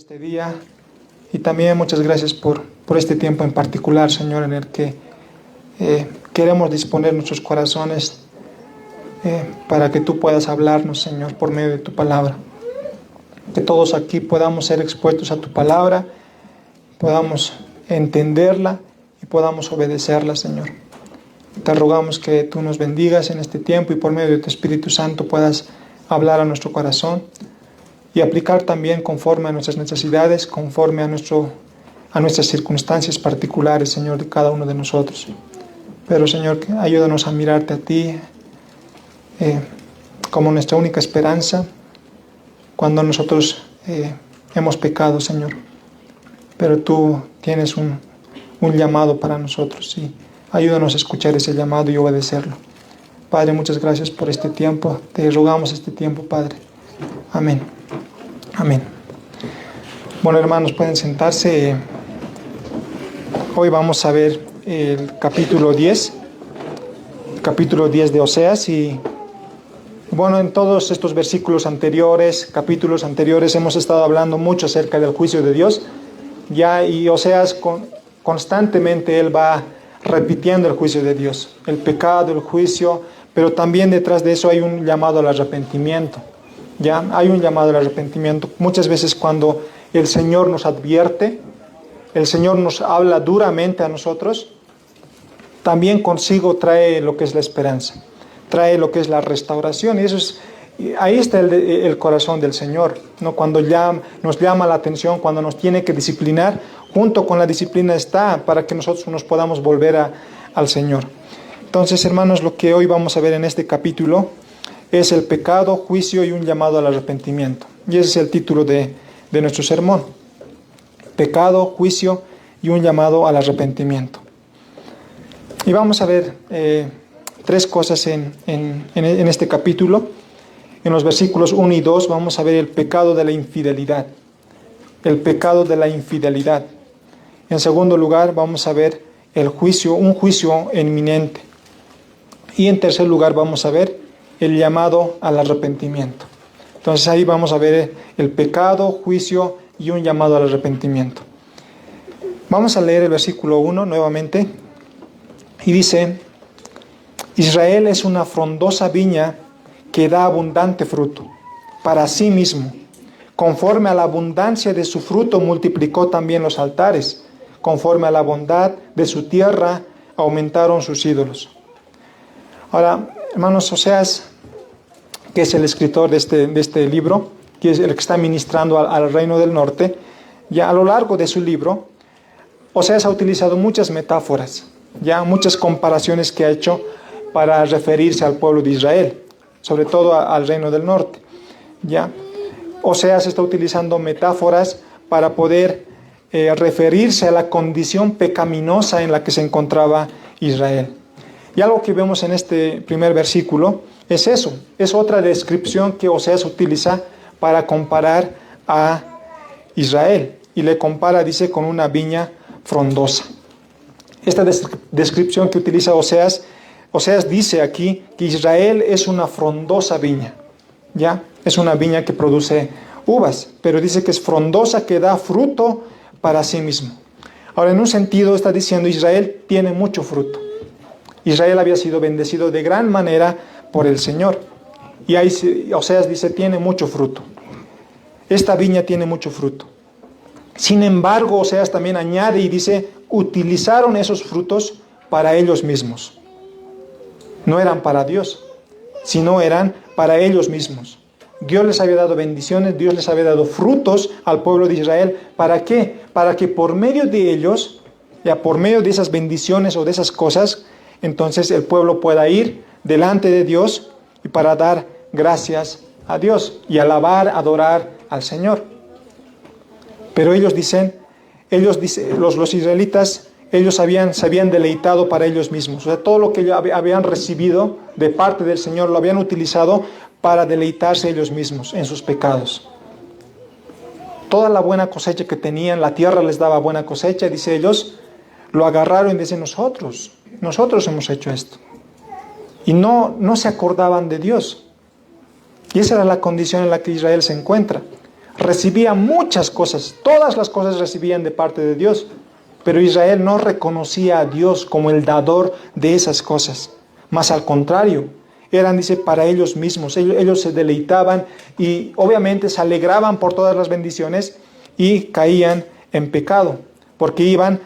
este día y también muchas gracias por este tiempo en particular, Señor, en el que queremos disponer nuestros corazones para que tú puedas hablarnos, Señor, por medio de tu palabra. Que todos aquí podamos ser expuestos a tu palabra, podamos entenderla y podamos obedecerla, Señor. Te rogamos que tú nos bendigas en este tiempo y por medio de tu Espíritu Santo puedas hablar a nuestro corazón y aplicar también conforme a nuestras necesidades, conforme a nuestras circunstancias particulares, Señor, de cada uno de nosotros. Pero, Señor, ayúdanos a mirarte a ti como nuestra única esperanza cuando nosotros hemos pecado, Señor. Pero tú tienes un llamado para nosotros y ayúdanos a escuchar ese llamado y obedecerlo. Padre, muchas gracias por este tiempo. Te rogamos este tiempo, Padre. Amén. Amén. Bueno, hermanos, pueden sentarse. Hoy vamos a ver el capítulo 10 de Oseas y bueno, en todos estos versículos anteriores, capítulos anteriores, hemos estado hablando mucho acerca del juicio de Dios. Y Oseas constantemente él va repitiendo el juicio de Dios, el pecado, el juicio, pero también detrás de eso hay un llamado al arrepentimiento. Ya hay un llamado al arrepentimiento. Muchas veces cuando el Señor nos advierte, el Señor nos habla duramente a nosotros, también consigo trae lo que es la esperanza, trae lo que es la restauración. Y ahí está el corazón del Señor, ¿no? Cuando nos llama la atención, cuando nos tiene que disciplinar, junto con la disciplina está para que nosotros nos podamos volver al Señor. Entonces, hermanos, lo que hoy vamos a ver en este capítulo es el pecado, juicio y un llamado al arrepentimiento. Y ese es el título de nuestro sermón. Pecado, juicio y un llamado al arrepentimiento. Y vamos a ver tres cosas en este capítulo. En los versículos 1 y 2 vamos a ver el pecado de la infidelidad. El pecado de la infidelidad. En segundo lugar vamos a ver el juicio, un juicio inminente. Y en tercer lugar vamos a ver el llamado al arrepentimiento. Entonces ahí vamos a ver el pecado, juicio y un llamado al arrepentimiento. Vamos a leer el versículo 1 nuevamente. Y dice: Israel es una frondosa viña que da abundante fruto para sí mismo. Conforme a la abundancia de su fruto multiplicó también los altares. Conforme a la bondad de su tierra aumentaron sus ídolos. Ahora, hermanos, Oseas, que es el escritor de este libro, que es el que está ministrando al reino del norte, ya a lo largo de su libro, Oseas ha utilizado muchas metáforas, ya muchas comparaciones que ha hecho para referirse al pueblo de Israel, sobre todo al reino del norte. Ya Oseas está utilizando metáforas para poder referirse a la condición pecaminosa en la que se encontraba Israel. Y algo que vemos en este primer versículo es eso, es otra descripción que Oseas utiliza para comparar a Israel. Y le compara, dice, con una viña frondosa. Esta descripción que utiliza Oseas dice aquí que Israel es una frondosa viña. ¿Ya? Es una viña que produce uvas, pero dice que es frondosa, que da fruto para sí mismo. Ahora, en un sentido está diciendo Israel tiene mucho fruto. Israel había sido bendecido de gran manera por el Señor. Y ahí Oseas dice, tiene mucho fruto. Esta viña tiene mucho fruto. Sin embargo, Oseas también añade y dice, utilizaron esos frutos para ellos mismos. No eran para Dios, sino eran para ellos mismos. Dios les había dado bendiciones, Dios les había dado frutos al pueblo de Israel. ¿Para qué? Para que por medio de ellos, ya por medio de esas bendiciones o de esas cosas, entonces el pueblo pueda ir delante de Dios y para dar gracias a Dios y alabar, adorar al Señor. Pero ellos dicen, los israelitas, ellos se habían deleitado para ellos mismos. O sea, todo lo que ellos habían recibido de parte del Señor lo habían utilizado para deleitarse ellos mismos en sus pecados. Toda la buena cosecha que tenían, la tierra les daba buena cosecha, dice ellos, lo agarraron y dicen nosotros hemos hecho esto. Y no se acordaban de Dios. Y esa era la condición en la que Israel se encuentra. recibía muchas cosas, todas las cosas recibían de parte de Dios, pero Israel no reconocía a Dios como el dador de esas cosas. Más al contrario, eran, dice, para ellos mismos. Ellos se deleitaban y obviamente se alegraban por todas las bendiciones y caían en pecado, porque iban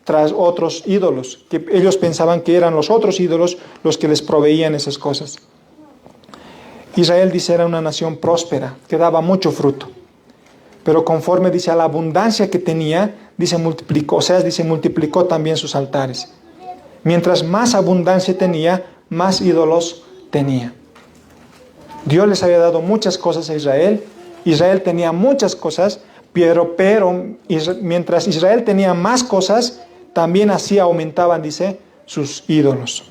tras otros ídolos, que ellos pensaban que eran los otros ídolos los que les proveían esas cosas. Israel, dice, era una nación próspera, que daba mucho fruto, pero conforme, dice, a la abundancia que tenía, dice, multiplicó, dice, multiplicó también sus altares. Mientras más abundancia tenía, más ídolos tenía. Dios les había dado muchas cosas a Israel. Israel tenía muchas cosas, pero mientras Israel tenía más cosas, también así aumentaban, dice, sus ídolos.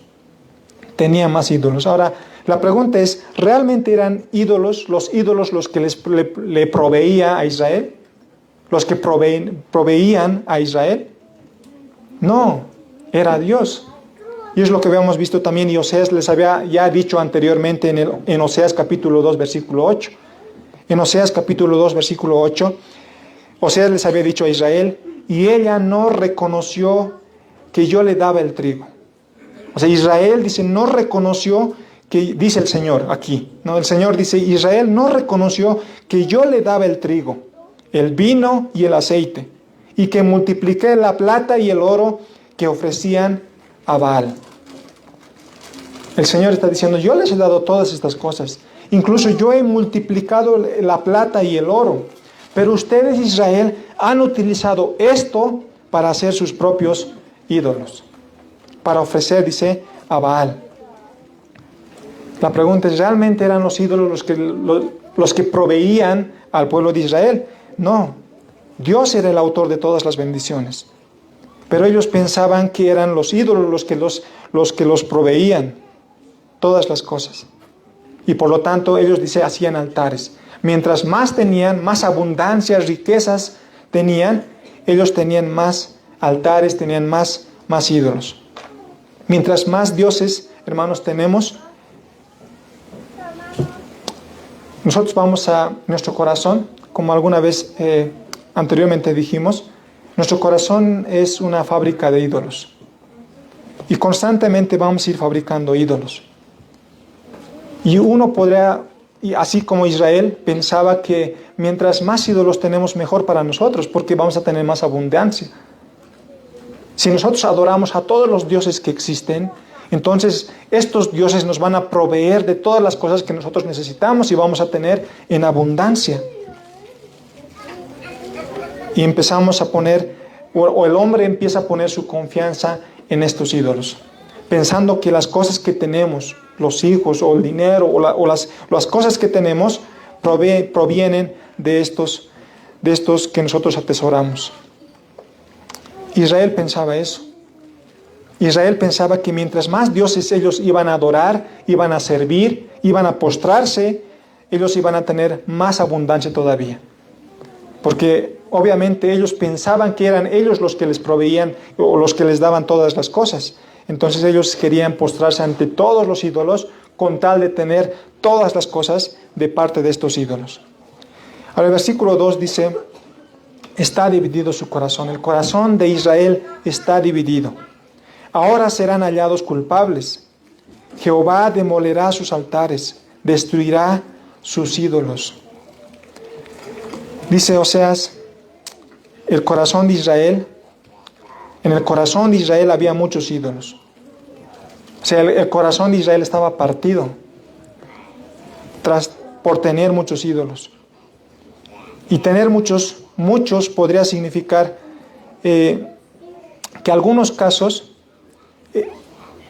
Tenía más ídolos. Ahora, la pregunta es, ¿realmente eran ídolos los que le proveía a Israel? ¿Los que proveían a Israel? No, era Dios. Y es lo que habíamos visto también, y Oseas les había ya dicho anteriormente en Oseas capítulo 2, versículo 8. En Oseas capítulo 2, versículo 8, Oseas les había dicho a Israel, y ella no reconoció que yo le daba el trigo. O sea, Israel, dice, no reconoció que, dice el Señor aquí, ¿no? El Señor dice, Israel no reconoció que yo le daba el trigo, el vino y el aceite, y que multipliqué la plata y el oro que ofrecían a Baal. El Señor está diciendo, yo les he dado todas estas cosas, incluso yo he multiplicado la plata y el oro, pero ustedes, Israel, han utilizado esto para hacer sus propios ídolos, para ofrecer, dice, a Baal. La pregunta es, ¿realmente eran los ídolos los que proveían al pueblo de Israel? No, Dios era el autor de todas las bendiciones, pero ellos pensaban que eran los ídolos los que los proveían todas las cosas. Y por lo tanto ellos, dice, hacían altares. Mientras más tenían, más abundancias, riquezas tenían, ellos tenían más altares, tenían más ídolos. Mientras más dioses, hermanos, tenemos, nosotros vamos a nuestro corazón, como alguna vez anteriormente dijimos, nuestro corazón es una fábrica de ídolos. Y constantemente vamos a ir fabricando ídolos. Y uno podría, y así como Israel, pensaba que mientras más ídolos tenemos, mejor para nosotros, porque vamos a tener más abundancia. Si nosotros adoramos a todos los dioses que existen, entonces estos dioses nos van a proveer de todas las cosas que nosotros necesitamos y vamos a tener en abundancia. Y empezamos a poner, o el hombre empieza a poner su confianza en estos ídolos, pensando que las cosas que tenemos, los hijos o el dinero o las cosas que tenemos provienen de estos que nosotros atesoramos. Israel pensaba eso. Israel pensaba que mientras más dioses ellos iban a adorar, iban a servir, iban a postrarse, ellos iban a tener más abundancia todavía. Porque obviamente ellos pensaban que eran ellos los que les proveían o los que les daban todas las cosas. Entonces ellos querían postrarse ante todos los ídolos con tal de tener todas las cosas de parte de estos ídolos. Ahora el versículo 2 dice, está dividido su corazón. El corazón de Israel está dividido. Ahora serán hallados culpables. Jehová demolerá sus altares, destruirá sus ídolos. Dice Oseas, el corazón de Israel, en el corazón de Israel había muchos ídolos. O sea, el corazón de Israel estaba partido por tener muchos ídolos. Y tener muchos podría significar que algunos casos,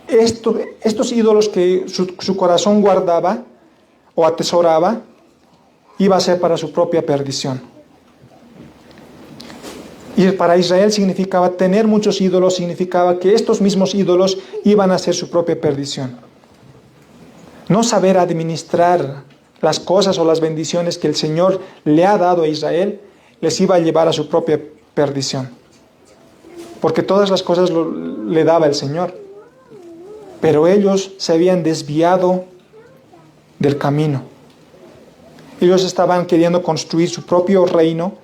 estos ídolos que su corazón guardaba o atesoraba, iba a ser para su propia perdición. Y para Israel significaba tener muchos ídolos, significaba que estos mismos ídolos iban a ser su propia perdición. No saber administrar las cosas o las bendiciones que el Señor le ha dado a Israel, les iba a llevar a su propia perdición. Porque todas las cosas le daba el Señor. Pero ellos se habían desviado del camino. Ellos estaban queriendo construir su propio reino,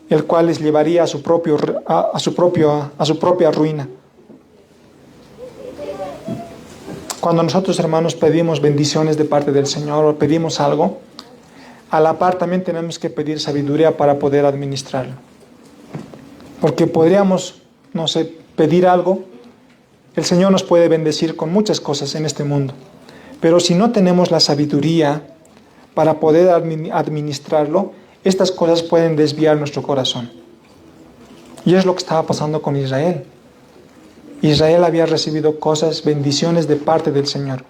el cual les llevaría a su propia ruina. Cuando nosotros, hermanos, pedimos bendiciones de parte del Señor o pedimos algo, a la par también tenemos que pedir sabiduría para poder administrarlo. Porque podríamos, no sé, pedir algo. El Señor nos puede bendecir con muchas cosas en este mundo. Pero si no tenemos la sabiduría para poder administrarlo, estas cosas pueden desviar nuestro corazón. Y es lo que estaba pasando con Israel. Israel había recibido cosas, bendiciones de parte del Señor.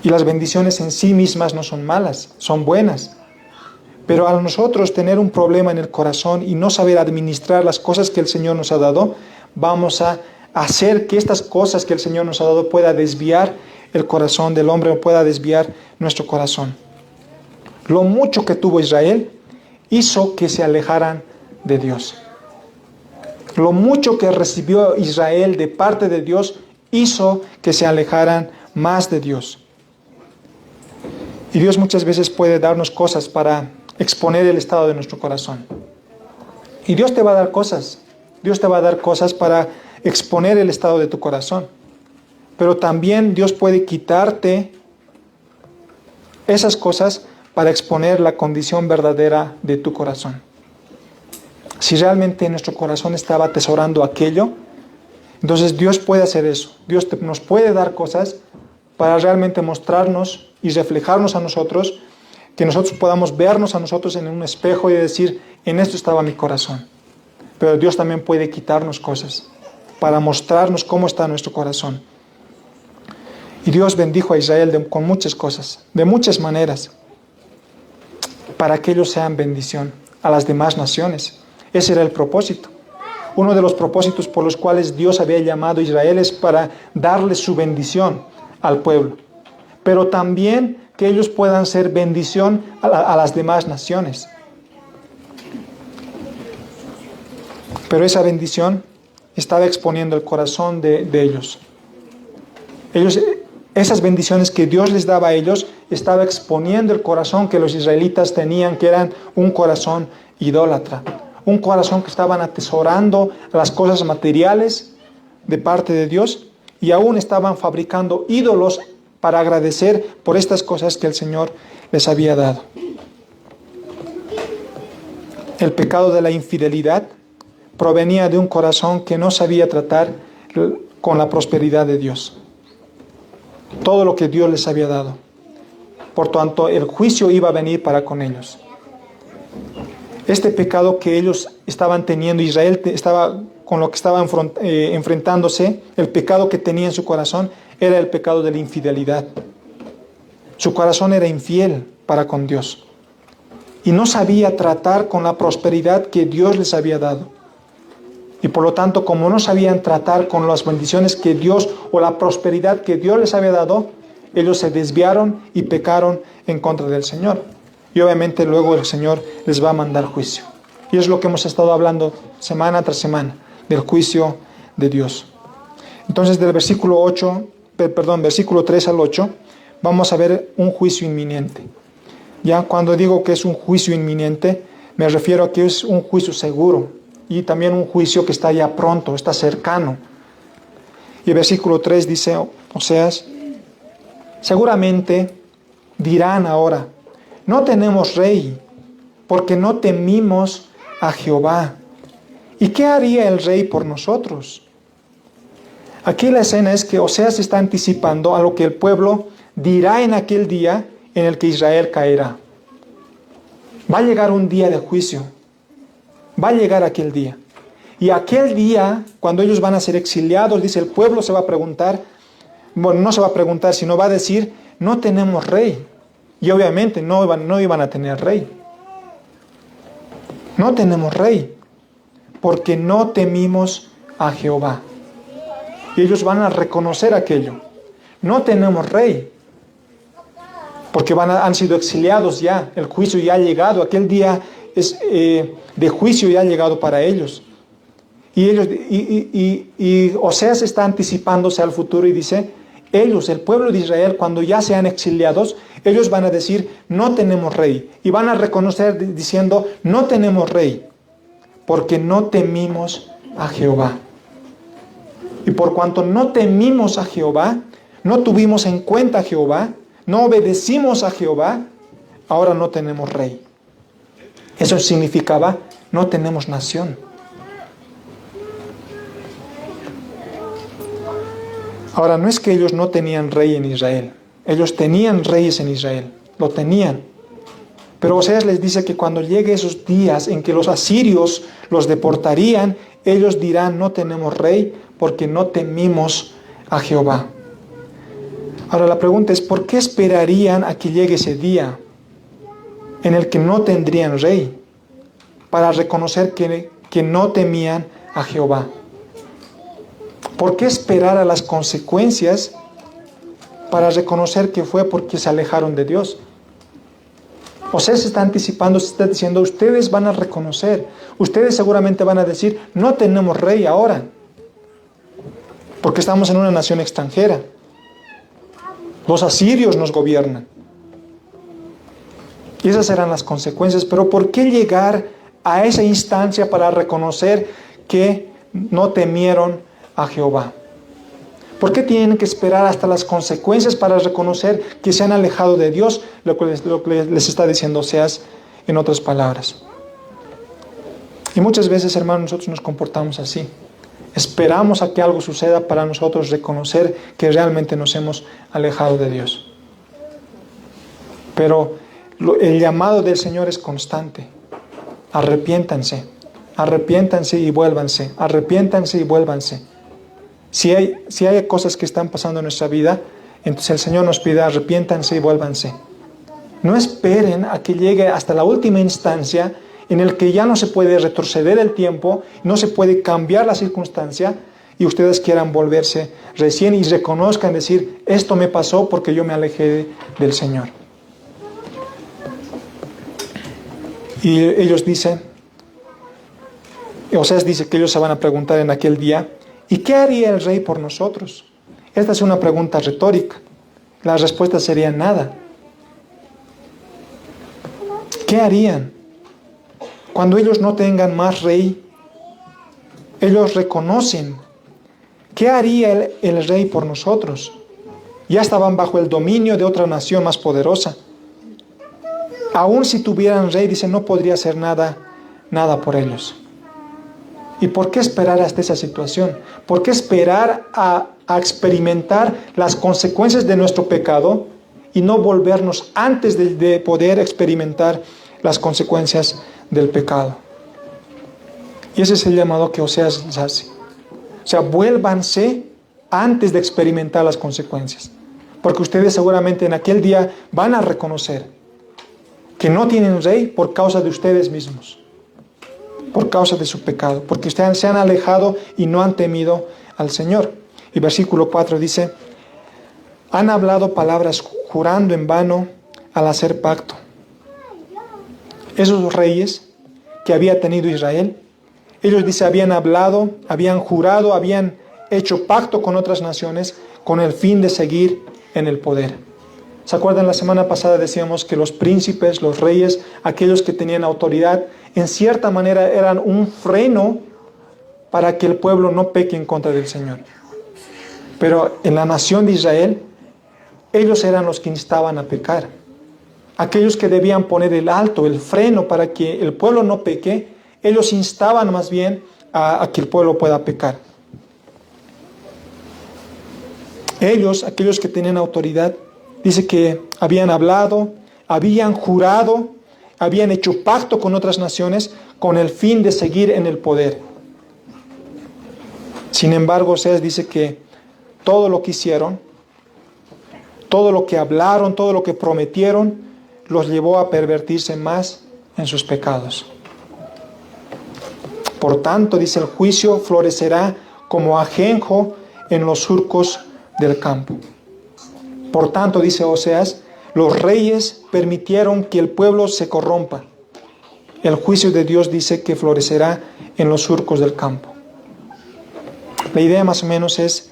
Y las bendiciones en sí mismas no son malas, son buenas. Pero al nosotros tener un problema en el corazón y no saber administrar las cosas que el Señor nos ha dado, vamos a hacer que estas cosas que el Señor nos ha dado pueda desviar el corazón del hombre o pueda desviar nuestro corazón. Lo mucho que tuvo Israel hizo que se alejaran de Dios. Lo mucho que recibió Israel de parte de Dios hizo que se alejaran más de Dios. Y Dios muchas veces puede darnos cosas para exponer el estado de nuestro corazón. Y Dios te va a dar cosas. Dios te va a dar cosas para exponer el estado de tu corazón. Pero también Dios puede quitarte esas cosas para exponer la condición verdadera de tu corazón. Si realmente nuestro corazón estaba atesorando aquello, entonces Dios puede hacer eso. Dios nos puede dar cosas para realmente mostrarnos y reflejarnos a nosotros, que nosotros podamos vernos a nosotros en un espejo y decir, en esto estaba mi corazón. Pero Dios también puede quitarnos cosas para mostrarnos cómo está nuestro corazón. Y Dios bendijo a Israel con muchas cosas, de muchas maneras, para que ellos sean bendición a las demás naciones. Ese era el propósito. Uno de los propósitos por los cuales Dios había llamado a Israel es para darles su bendición al pueblo. Pero también que ellos puedan ser bendición a las demás naciones. Pero esa bendición estaba exponiendo el corazón de ellos. Esas bendiciones que Dios les daba a ellos, estaba exponiendo el corazón que los israelitas tenían, que eran un corazón idólatra. Un corazón que estaban atesorando las cosas materiales de parte de Dios y aún estaban fabricando ídolos para agradecer por estas cosas que el Señor les había dado. El pecado de la infidelidad provenía de un corazón que no sabía tratar con la prosperidad de Dios. Todo lo que Dios les había dado. Por tanto, el juicio iba a venir para con ellos. Este pecado que ellos estaban teniendo, Israel estaba con lo que estaba enfrentándose, el pecado que tenía en su corazón era el pecado de la infidelidad. Su corazón era infiel para con Dios y no sabía tratar con la prosperidad que Dios les había dado. Y por lo tanto, como no sabían tratar con las bendiciones que Dios o la prosperidad que Dios les había dado, ellos se desviaron y pecaron en contra del Señor. Y obviamente luego el Señor les va a mandar juicio. Y es lo que hemos estado hablando semana tras semana, del juicio de Dios. Entonces del versículo 3 al 8, vamos a ver un juicio inminente. Ya cuando digo que es un juicio inminente, me refiero a que es un juicio seguro y también un juicio que está ya pronto, está cercano. Y el versículo 3 dice, Oseas, seguramente dirán ahora, no tenemos rey, porque no temimos a Jehová. ¿Y qué haría el rey por nosotros? Aquí la escena es que Oseas está anticipando a lo que el pueblo dirá en aquel día en el que Israel caerá. Va a llegar un día de juicio. Va a llegar aquel día. Y aquel día, cuando ellos van a ser exiliados, dice, el pueblo se va a preguntar, bueno, no se va a preguntar, sino va a decir, no tenemos rey. Y obviamente no iban a tener rey. No tenemos rey, porque no temimos a Jehová. Y ellos van a reconocer aquello. No tenemos rey, porque han sido exiliados ya. El juicio ya ha llegado. Aquel día de juicio ya ha llegado para ellos. Y Oseas está anticipándose al futuro y dice, ellos, el pueblo de Israel, cuando ya sean exiliados, ellos van a decir, no tenemos rey. Y van a reconocer diciendo, no tenemos rey, porque no temimos a Jehová. Y por cuanto no temimos a Jehová, no tuvimos en cuenta a Jehová, no obedecimos a Jehová, ahora no tenemos rey. Eso significaba, no tenemos nación. Ahora, no es que ellos no tenían rey en Israel. Ellos tenían reyes en Israel. Lo tenían. Pero Oseas les dice que cuando llegue esos días en que los asirios los deportarían, ellos dirán, no tenemos rey porque no temimos a Jehová. Ahora la pregunta es, ¿por qué esperarían a que llegue ese día en el que no tendrían rey para reconocer que no temían a Jehová? ¿Por qué esperar a las consecuencias para reconocer que fue porque se alejaron de Dios? Oseas se está anticipando, se está diciendo, ustedes van a reconocer, ustedes seguramente van a decir, no tenemos rey ahora, porque estamos en una nación extranjera. Los asirios nos gobiernan. Y esas serán las consecuencias. Pero ¿por qué llegar a esa instancia para reconocer que no temieron a Jehová? ¿Por qué tienen que esperar hasta las consecuencias para reconocer que se han alejado de Dios? Lo que les está diciendo Oseas en otras palabras. Y muchas veces, hermanos, nosotros nos comportamos así. Esperamos a que algo suceda para nosotros reconocer que realmente nos hemos alejado de Dios. Pero el llamado del Señor es constante. Arrepiéntanse, arrepiéntanse y vuélvanse, arrepiéntanse y vuélvanse. Si hay cosas que están pasando en nuestra vida, entonces el Señor nos pide arrepiéntanse y vuélvanse. No esperen a que llegue hasta la última instancia en el que ya no se puede retroceder el tiempo, no se puede cambiar la circunstancia y ustedes quieran volverse recién y reconozcan, decir, esto me pasó porque yo me alejé del Señor. Y ellos dicen, Oseas dice que ellos se van a preguntar en aquel día, ¿y qué haría el rey por nosotros? Esta es una pregunta retórica. La respuesta sería nada. ¿Qué harían? Cuando ellos no tengan más rey, ellos reconocen, ¿qué haría el rey por nosotros? Ya estaban bajo el dominio de otra nación más poderosa. Aún si tuvieran rey, dice, no podría hacer nada por ellos. ¿Y por qué esperar hasta esa situación? ¿Por qué esperar a experimentar las consecuencias de nuestro pecado y no volvernos antes de poder experimentar las consecuencias del pecado? Y ese es el llamado que Oseas les hace. O sea, vuélvanse antes de experimentar las consecuencias. Porque ustedes seguramente en aquel día van a reconocer que no tienen rey por causa de ustedes mismos, por causa de su pecado, porque ustedes se han alejado y no han temido al Señor. Y versículo 4 dice, han hablado palabras jurando en vano al hacer pacto. Esos reyes que había tenido Israel, ellos dice habían hablado, habían jurado, habían hecho pacto con otras naciones con el fin de seguir en el poder. ¿Se acuerdan? La semana pasada decíamos que los príncipes, los reyes, aquellos que tenían autoridad, en cierta manera eran un freno para que el pueblo no peque en contra del Señor. Pero en la nación de Israel, ellos eran los que instaban a pecar. Aquellos que debían poner el alto, el freno para que el pueblo no peque, ellos instaban más bien a que el pueblo pueda pecar. Ellos, aquellos que tenían autoridad, dice que habían hablado, habían jurado, habían hecho pacto con otras naciones con el fin de seguir en el poder. Sin embargo, Oseas dice que todo lo que hicieron, todo lo que hablaron, todo lo que prometieron, los llevó a pervertirse más en sus pecados. Por tanto, dice, el juicio florecerá como ajenjo en los surcos del campo. Por tanto, dice Oseas, los reyes permitieron que el pueblo se corrompa. El juicio de Dios dice que florecerá en los surcos del campo. La idea más o menos es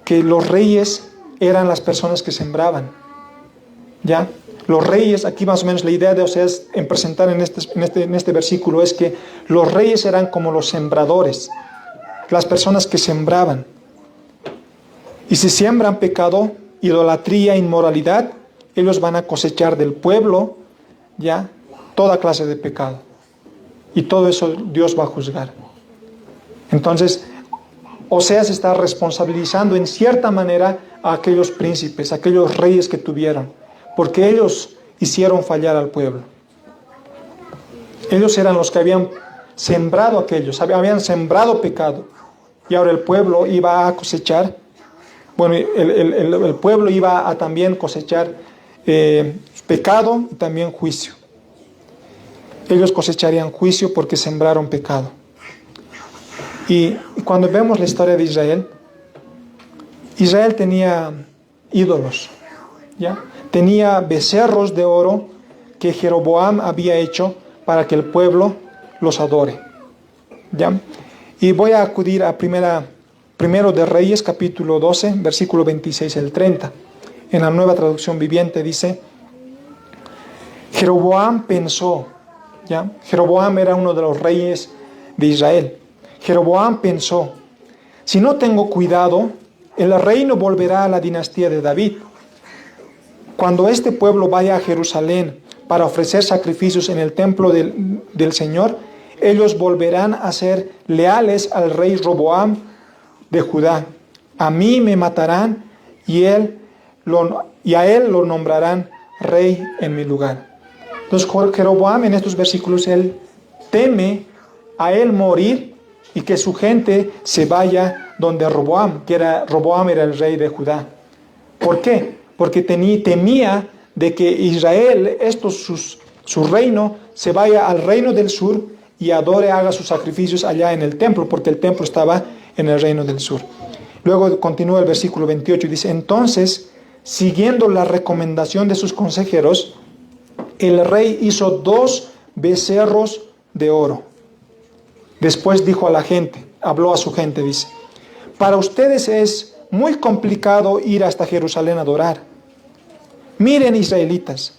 que los reyes eran las personas que sembraban. ¿Ya? Los reyes, aquí más o menos la idea de Oseas en presentar en este versículo es que los reyes eran como los sembradores, las personas que sembraban. Y si siembran pecado, idolatría, inmoralidad, ellos van a cosechar del pueblo, ¿ya?, toda clase de pecado. Y todo eso Dios va a juzgar. Entonces, Oseas está responsabilizando en cierta manera a aquellos príncipes, a aquellos reyes que tuvieron, porque ellos hicieron fallar al pueblo. Ellos eran los que habían sembrado aquellos, habían sembrado pecado, y ahora el pueblo iba a cosechar, bueno, el pueblo iba a también cosechar pecado y también juicio. Ellos cosecharían juicio porque sembraron pecado. Y cuando vemos la historia de Israel, Israel tenía ídolos, ¿ya? Tenía becerros de oro que Jeroboam había hecho para que el pueblo los adore, ¿ya? Y voy a acudir a Primero de Reyes, capítulo 12, versículo 26 al 30. En la Nueva Traducción Viviente dice: Jeroboam pensó, ¿ya? Jeroboam era uno de los reyes de Israel. Jeroboam pensó: si no tengo cuidado, el reino volverá a la dinastía de David. Cuando este pueblo vaya a Jerusalén para ofrecer sacrificios en el templo del Señor, ellos volverán a ser leales al rey Roboam de Judá. A mí me matarán y a él lo nombrarán rey en mi lugar. Entonces Jeroboam en estos versículos, él teme a él morir y que su gente se vaya donde Roboam era el rey de Judá. ¿Por qué? Porque temía de que Israel, su reino, se vaya al reino del sur y haga sus sacrificios allá en el templo, porque el templo estaba en el reino del sur. Luego continúa el versículo 28 y dice: entonces, siguiendo la recomendación de sus consejeros, el rey hizo 2 becerros de oro. Después dijo a la gente, habló a su gente, dice: para ustedes es muy complicado ir hasta Jerusalén a adorar. Miren, israelitas,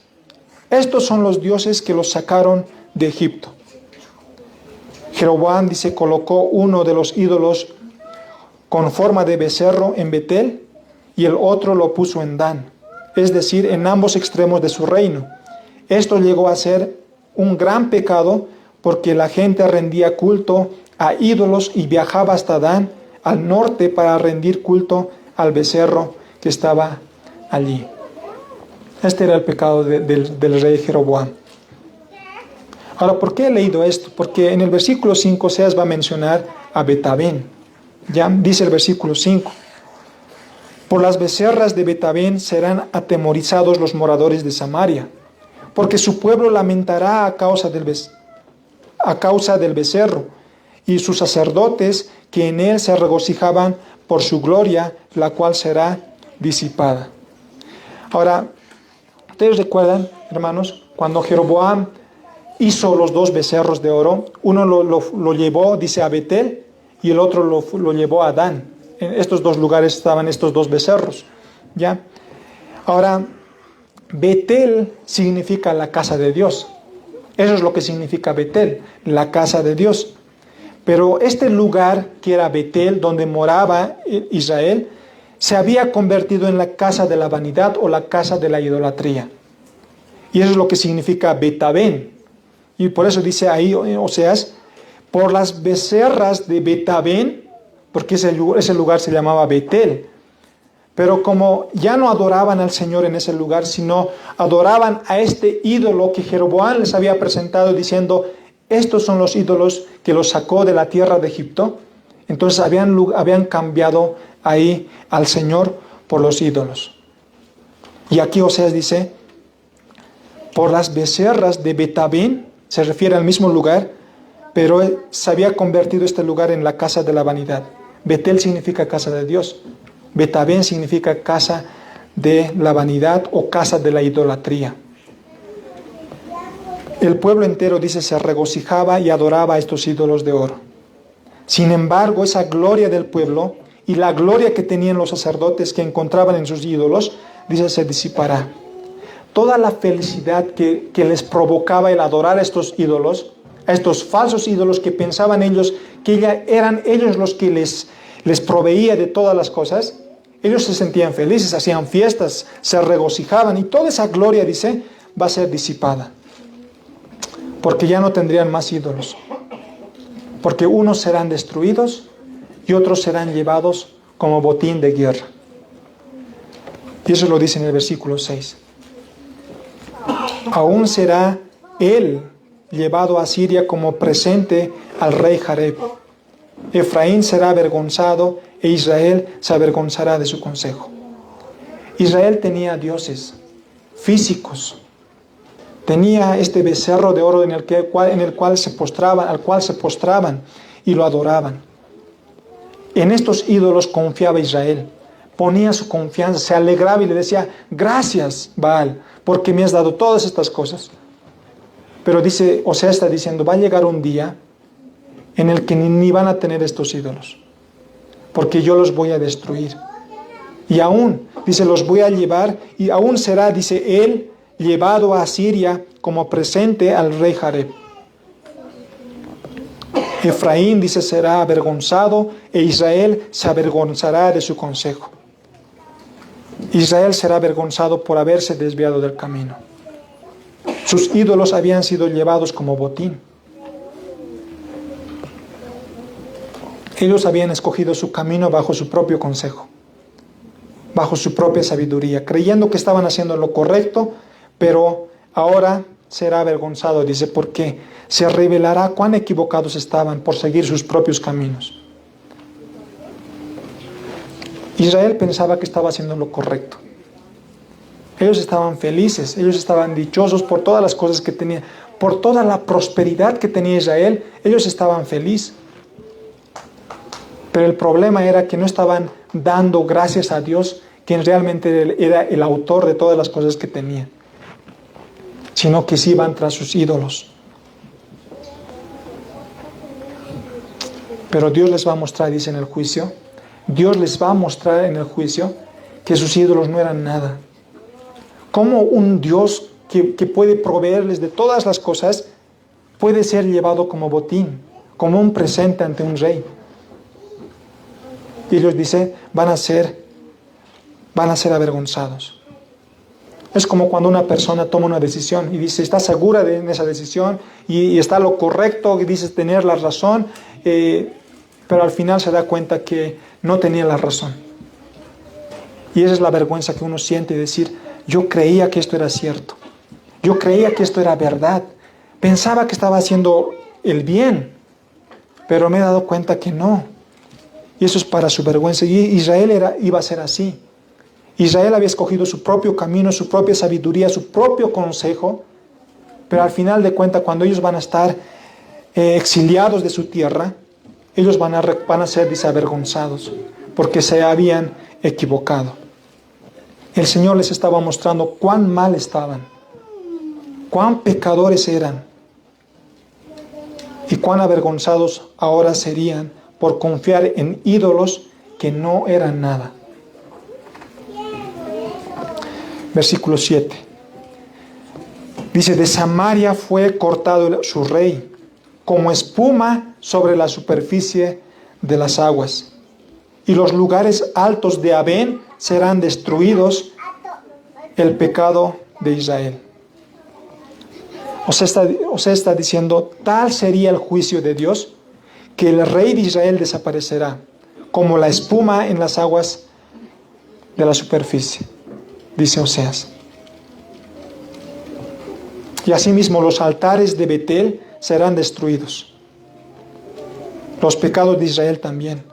estos son los dioses que los sacaron de Egipto. Jeroboam, dice, colocó uno de los ídolos con forma de becerro en Betel y el otro lo puso en Dan, es decir, en ambos extremos de su reino. Esto llegó a ser un gran pecado porque la gente rendía culto a ídolos y viajaba hasta Dan, al norte, para rendir culto al becerro que estaba allí. Este era el pecado del rey Jeroboam. Ahora, ¿por qué he leído esto? Porque en el versículo 5 Oseas va a mencionar a Betabén. Ya dice el versículo 5: por las becerras de Betabén serán atemorizados los moradores de Samaria, porque su pueblo lamentará a causa del becerro, y sus sacerdotes que en él se regocijaban por su gloria, la cual será disipada. Ahora, ¿ustedes recuerdan, hermanos, cuando Jeroboam hizo los 2 becerros de oro? Uno lo llevó, dice, a Betel, y el otro lo llevó a Dan. En estos 2 lugares estaban estos 2 becerros, ¿ya? Ahora, Betel significa la casa de Dios. Eso es lo que significa Betel, la casa de Dios. Pero este lugar, que era Betel, donde moraba Israel, se había convertido en la casa de la vanidad o la casa de la idolatría. Y eso es lo que significa Betabén. Y por eso dice ahí Oseas: por las becerras de Betabén, porque ese lugar se llamaba Betel. Pero como ya no adoraban al Señor en ese lugar, sino adoraban a este ídolo que Jeroboam les había presentado, diciendo: estos son los ídolos que los sacó de la tierra de Egipto. Entonces habían cambiado ahí al Señor por los ídolos. Y aquí Oseas dice: por las becerras de Betabén, se refiere al mismo lugar, pero se había convertido este lugar en la casa de la vanidad. Betel significa casa de Dios. Betabén significa casa de la vanidad o casa de la idolatría. El pueblo entero, dice, se regocijaba y adoraba a estos ídolos de oro. Sin embargo, esa gloria del pueblo y la gloria que tenían los sacerdotes que encontraban en sus ídolos, dice, se disipará. toda la felicidad que les provocaba el adorar a estos ídolos, a estos falsos ídolos que pensaban ellos que eran ellos los que les proveía de todas las cosas, ellos se sentían felices, hacían fiestas, se regocijaban, y toda esa gloria, dice, va a ser disipada. Porque ya no tendrían más ídolos. Porque unos serán destruidos y otros serán llevados como botín de guerra. Y eso lo dice en el versículo 6. Aún será él llevado a Siria como presente al rey Jareb. Efraín será avergonzado e Israel se avergonzará de su consejo. Israel tenía dioses físicos. Tenía este becerro de oro en el cual se postraban, al cual se postraban y lo adoraban. En estos ídolos confiaba Israel. Ponía su confianza, se alegraba y le decía: gracias, Baal, porque me has dado todas estas cosas. Pero dice, Oseas está diciendo, va a llegar un día en el que ni van a tener estos ídolos, porque yo los voy a destruir. Y aún, dice, los voy a llevar, y aún será, dice, él llevado a Siria como presente al rey Jareb. Efraín, dice, será avergonzado e Israel se avergonzará de su consejo. Israel será avergonzado por haberse desviado del camino. Sus ídolos habían sido llevados como botín. Ellos habían escogido su camino bajo su propio consejo, bajo su propia sabiduría, creyendo que estaban haciendo lo correcto, pero ahora será avergonzado, dice, porque se revelará cuán equivocados estaban por seguir sus propios caminos. Israel pensaba que estaba haciendo lo correcto. Ellos estaban felices, ellos estaban dichosos por todas las cosas que tenían, por toda la prosperidad que tenía Israel, ellos estaban felices. Pero el problema era que no estaban dando gracias a Dios, quien realmente era el autor de todas las cosas que tenían, sino que sí iban tras sus ídolos. Pero Dios les va a mostrar, dice en el juicio, Dios les va a mostrar en el juicio que sus ídolos no eran nada. Cómo un Dios que puede proveerles de todas las cosas puede ser llevado como botín, como un presente ante un rey. Y ellos, dice, van a ser avergonzados. Es como cuando una persona toma una decisión y dice, está segura de esa decisión y está lo correcto, y dice tener la razón, pero al final se da cuenta que no tenía la razón. Y esa es la vergüenza que uno siente, decir, yo creía que esto era cierto, yo creía que esto era verdad, pensaba que estaba haciendo el bien, pero me he dado cuenta que no. Y eso es para su vergüenza. Y Israel iba a ser así. Israel había escogido su propio camino, su propia sabiduría, su propio consejo, pero al final de cuentas, cuando ellos van a estar exiliados de su tierra, ellos van a ser desavergonzados, porque se habían equivocado. El Señor les estaba mostrando cuán mal estaban, cuán pecadores eran, y cuán avergonzados ahora serían por confiar en ídolos que no eran nada. Versículo 7. Dice, de Samaria fue cortado su rey, como espuma sobre la superficie de las aguas. Y los lugares altos de Abén serán destruidos, el pecado de Israel. Osea está diciendo, tal sería el juicio de Dios, que el rey de Israel desaparecerá, como la espuma en las aguas de la superficie, dice Oseas. Y asimismo los altares de Betel serán destruidos. Los pecados de Israel también.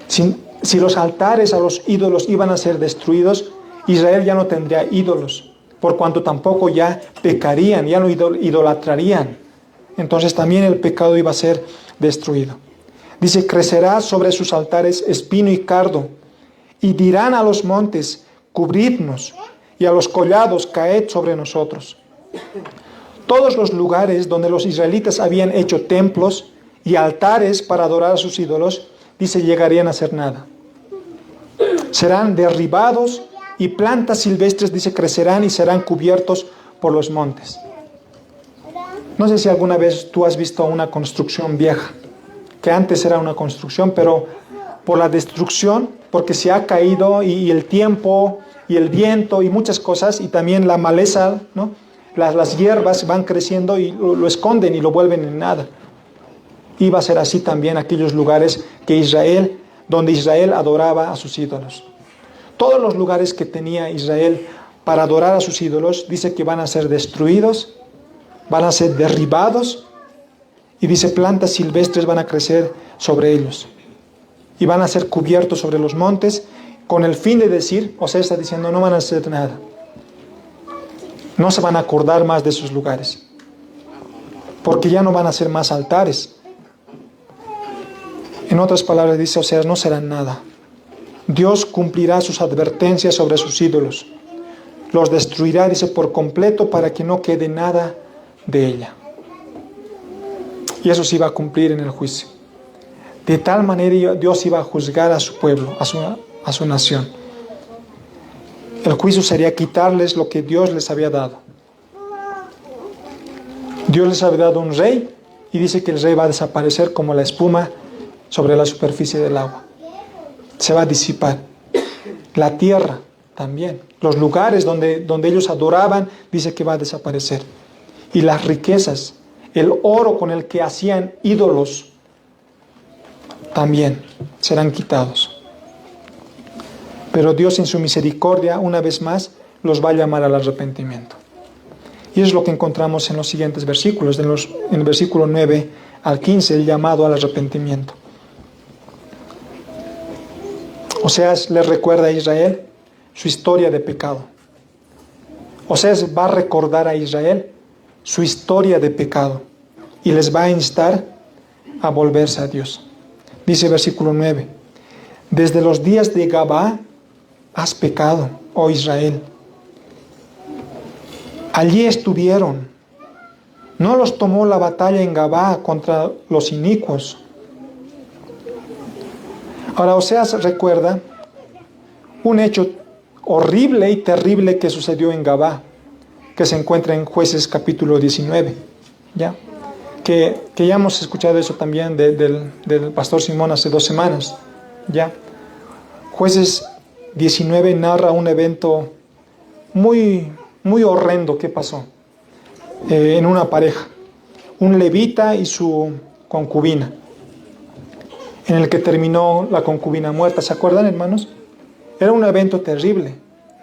Si los altares a los ídolos iban a ser destruidos, Israel ya no tendría ídolos, por cuanto tampoco ya pecarían, ya no idolatrarían. Entonces también el pecado iba a ser destruido. Dice, crecerá sobre sus altares espino y cardo, y dirán a los montes, cubridnos, y a los collados, caed sobre nosotros. Todos los lugares donde los israelitas habían hecho templos y altares para adorar a sus ídolos, dice, llegarían a ser nada. Serán derribados y plantas silvestres, dice, crecerán y serán cubiertos por los montes. No sé si alguna vez tú has visto una construcción vieja, que antes era una construcción, pero por la destrucción, porque se ha caído y el tiempo y el viento y muchas cosas, y también la maleza, ¿no? Las hierbas van creciendo y lo esconden y lo vuelven en nada. Y va a ser así también aquellos lugares donde Israel adoraba a sus ídolos. Todos los lugares que tenía Israel para adorar a sus ídolos, dice que van a ser destruidos, van a ser derribados, y dice plantas silvestres van a crecer sobre ellos y van a ser cubiertos sobre los montes, con el fin de decir, o sea, está diciendo, no van a hacer nada, no se van a acordar más de esos lugares, porque ya no van a ser más altares. En otras palabras dice, o sea, no serán nada. Dios cumplirá sus advertencias sobre sus ídolos, los destruirá, dice, por completo, para que no quede nada de ella. Y eso se iba a cumplir en el juicio. De tal manera Dios iba a juzgar a su pueblo, a su nación. El juicio sería quitarles lo que Dios les había dado. Dios les había dado un rey y dice que el rey va a desaparecer como la espuma sobre la superficie del agua. Se va a disipar. La tierra también. Los lugares donde ellos adoraban, dice que va a desaparecer. Y las riquezas, el oro con el que hacían ídolos, también serán quitados. Pero Dios en su misericordia, una vez más, los va a llamar al arrepentimiento. Y es lo que encontramos en los siguientes versículos, en el versículo 9 al 15, el llamado al arrepentimiento. Oseas le recuerda a Israel su historia de pecado. Oseas va a recordar a Israel su historia de pecado y les va a instar a volverse a Dios. Dice versículo 9, desde los días de Gabá has pecado, oh Israel. Allí estuvieron. No los tomó la batalla en Gabá contra los inicuos. Ahora Oseas recuerda un hecho horrible y terrible que sucedió en Gabá, que se encuentra en Jueces capítulo 19, ¿ya? Que ya hemos escuchado eso también del pastor Simón hace 2 semanas, ¿ya? Jueces 19 narra un evento muy, muy horrendo que pasó en una pareja, un levita y su concubina, en el que terminó la concubina muerta. ¿Se acuerdan, hermanos? Era un evento terrible,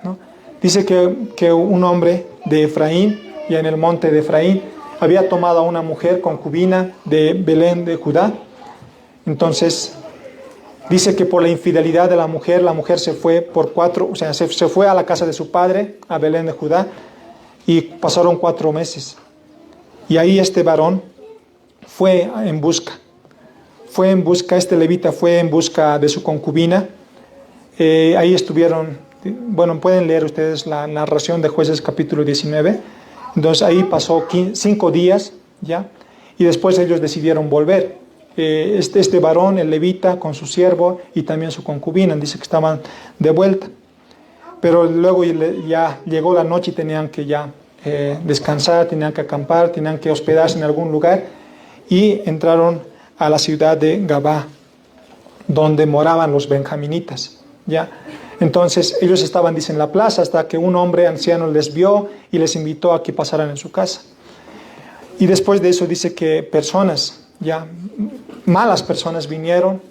¿no? Dice que un hombre de Efraín, ya en el monte de Efraín, había tomado a una mujer concubina de Belén de Judá. Entonces, dice que por la infidelidad de la mujer se fue se fue a la casa de su padre, a Belén de Judá, y pasaron 4 meses. Y ahí este varón fue en busca, este levita fue en busca de su concubina. Ahí estuvieron, bueno, pueden leer ustedes la narración de Jueces capítulo 19. Entonces ahí pasó 5 días, ¿ya? Y después ellos decidieron volver. Este varón, el levita, con su siervo y también su concubina, dice que estaban de vuelta. Pero luego ya llegó la noche y tenían que ya descansar, tenían que acampar, tenían que hospedarse en algún lugar, y entraron a la ciudad de Gabá, donde moraban los benjaminitas, ¿ya? Entonces ellos estaban, dice, en la plaza, hasta que un hombre anciano les vio y les invitó a que pasaran en su casa. Y después de eso dice que personas, ya malas personas vinieron,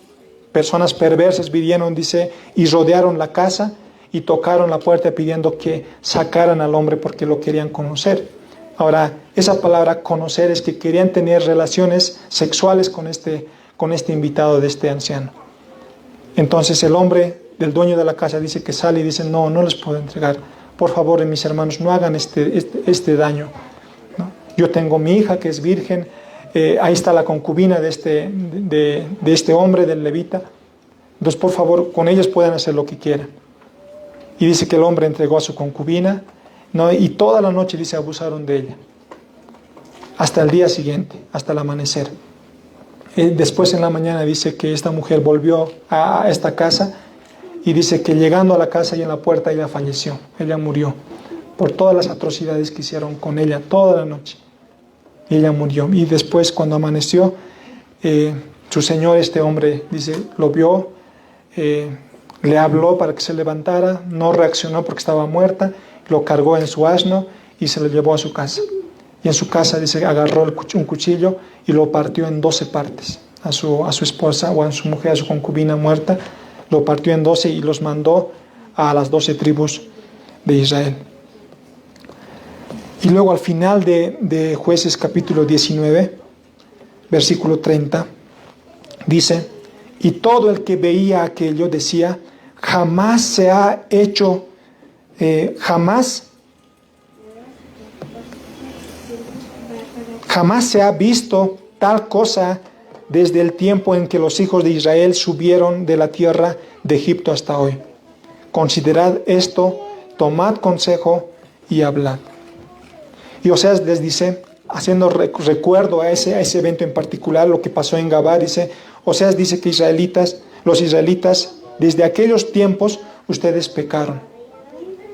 personas perversas vinieron, dice, y rodearon la casa y tocaron la puerta pidiendo que sacaran al hombre porque lo querían conocer. Ahora, esa palabra conocer es que querían tener relaciones sexuales con este invitado de este anciano. Entonces el hombre del dueño de la casa dice que sale y dice, no les puedo entregar. Por favor, mis hermanos, no hagan este daño, ¿no? Yo tengo mi hija que es virgen, ahí está la concubina de este hombre, del levita. Entonces, por favor, con ellos pueden hacer lo que quieran. Y dice que el hombre entregó a su concubina, ¿no? Y toda la noche, dice, abusaron de ella. Hasta el día siguiente, hasta el amanecer. Después en la mañana dice que esta mujer volvió a esta casa Y dice que llegando a la casa y en la puerta ella falleció, ella murió, por todas las atrocidades que hicieron con ella toda la noche. Y ella murió. Y después cuando amaneció, su señor, este hombre, dice, lo vio, le habló para que se levantara, no reaccionó porque estaba muerta, lo cargó en su asno y se lo llevó a su casa. Y en su casa, dice, agarró un cuchillo y lo partió en 12 partes. A su esposa o a su mujer, a su concubina muerta, lo partió en 12 y los mandó a las 12 tribus de Israel. Y luego al final de Jueces capítulo 19, versículo 30, dice, y todo el que veía aquello decía, jamás se ha hecho, jamás se ha visto tal cosa desde el tiempo en que los hijos de Israel subieron de la tierra de Egipto hasta hoy. Considerad esto, tomad consejo y hablad. Y Oseas les dice, haciendo recuerdo a ese evento en particular, lo que pasó en Gabá, dice, Oseas dice que los israelitas, desde aquellos tiempos ustedes pecaron.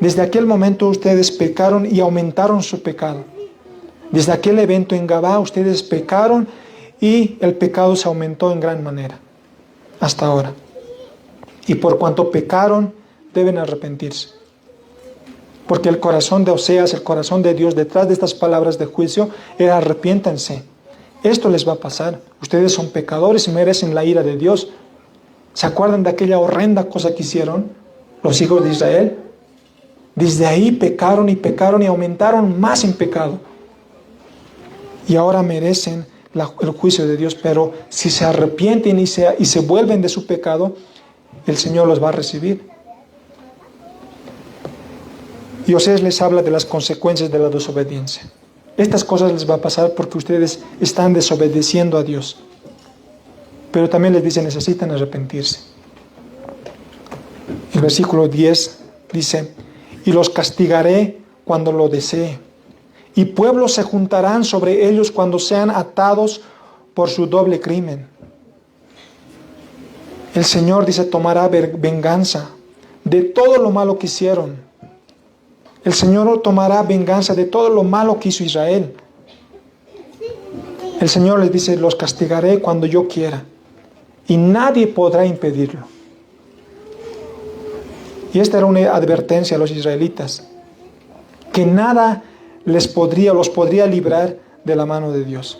Desde aquel momento ustedes pecaron y aumentaron su pecado. Desde aquel evento en Gabá ustedes pecaron y el pecado se aumentó en gran manera, hasta ahora. Y por cuanto pecaron, deben arrepentirse. Porque el corazón de Oseas, el corazón de Dios detrás de estas palabras de juicio era arrepiéntanse. Esto les va a pasar. Ustedes son pecadores y merecen la ira de Dios. ¿Se acuerdan de aquella horrenda cosa que hicieron los hijos de Israel? Desde ahí pecaron y aumentaron más en pecado. Y ahora merecen el juicio de Dios, pero si se arrepienten y se vuelven de su pecado, el Señor los va a recibir. Y Oseas les habla de las consecuencias de la desobediencia. Estas cosas les va a pasar porque ustedes están desobedeciendo a Dios. Pero también les dice, necesitan arrepentirse. El versículo 10 dice, y los castigaré cuando lo desee, y pueblos se juntarán sobre ellos cuando sean atados por su doble crimen. El Señor, dice, tomará venganza de todo lo malo que hicieron. El Señor tomará venganza de todo lo malo que hizo Israel. El Señor les dice, los castigaré cuando yo quiera, y nadie podrá impedirlo. Y esta era una advertencia a los israelitas, que nada los podría librar de la mano de Dios.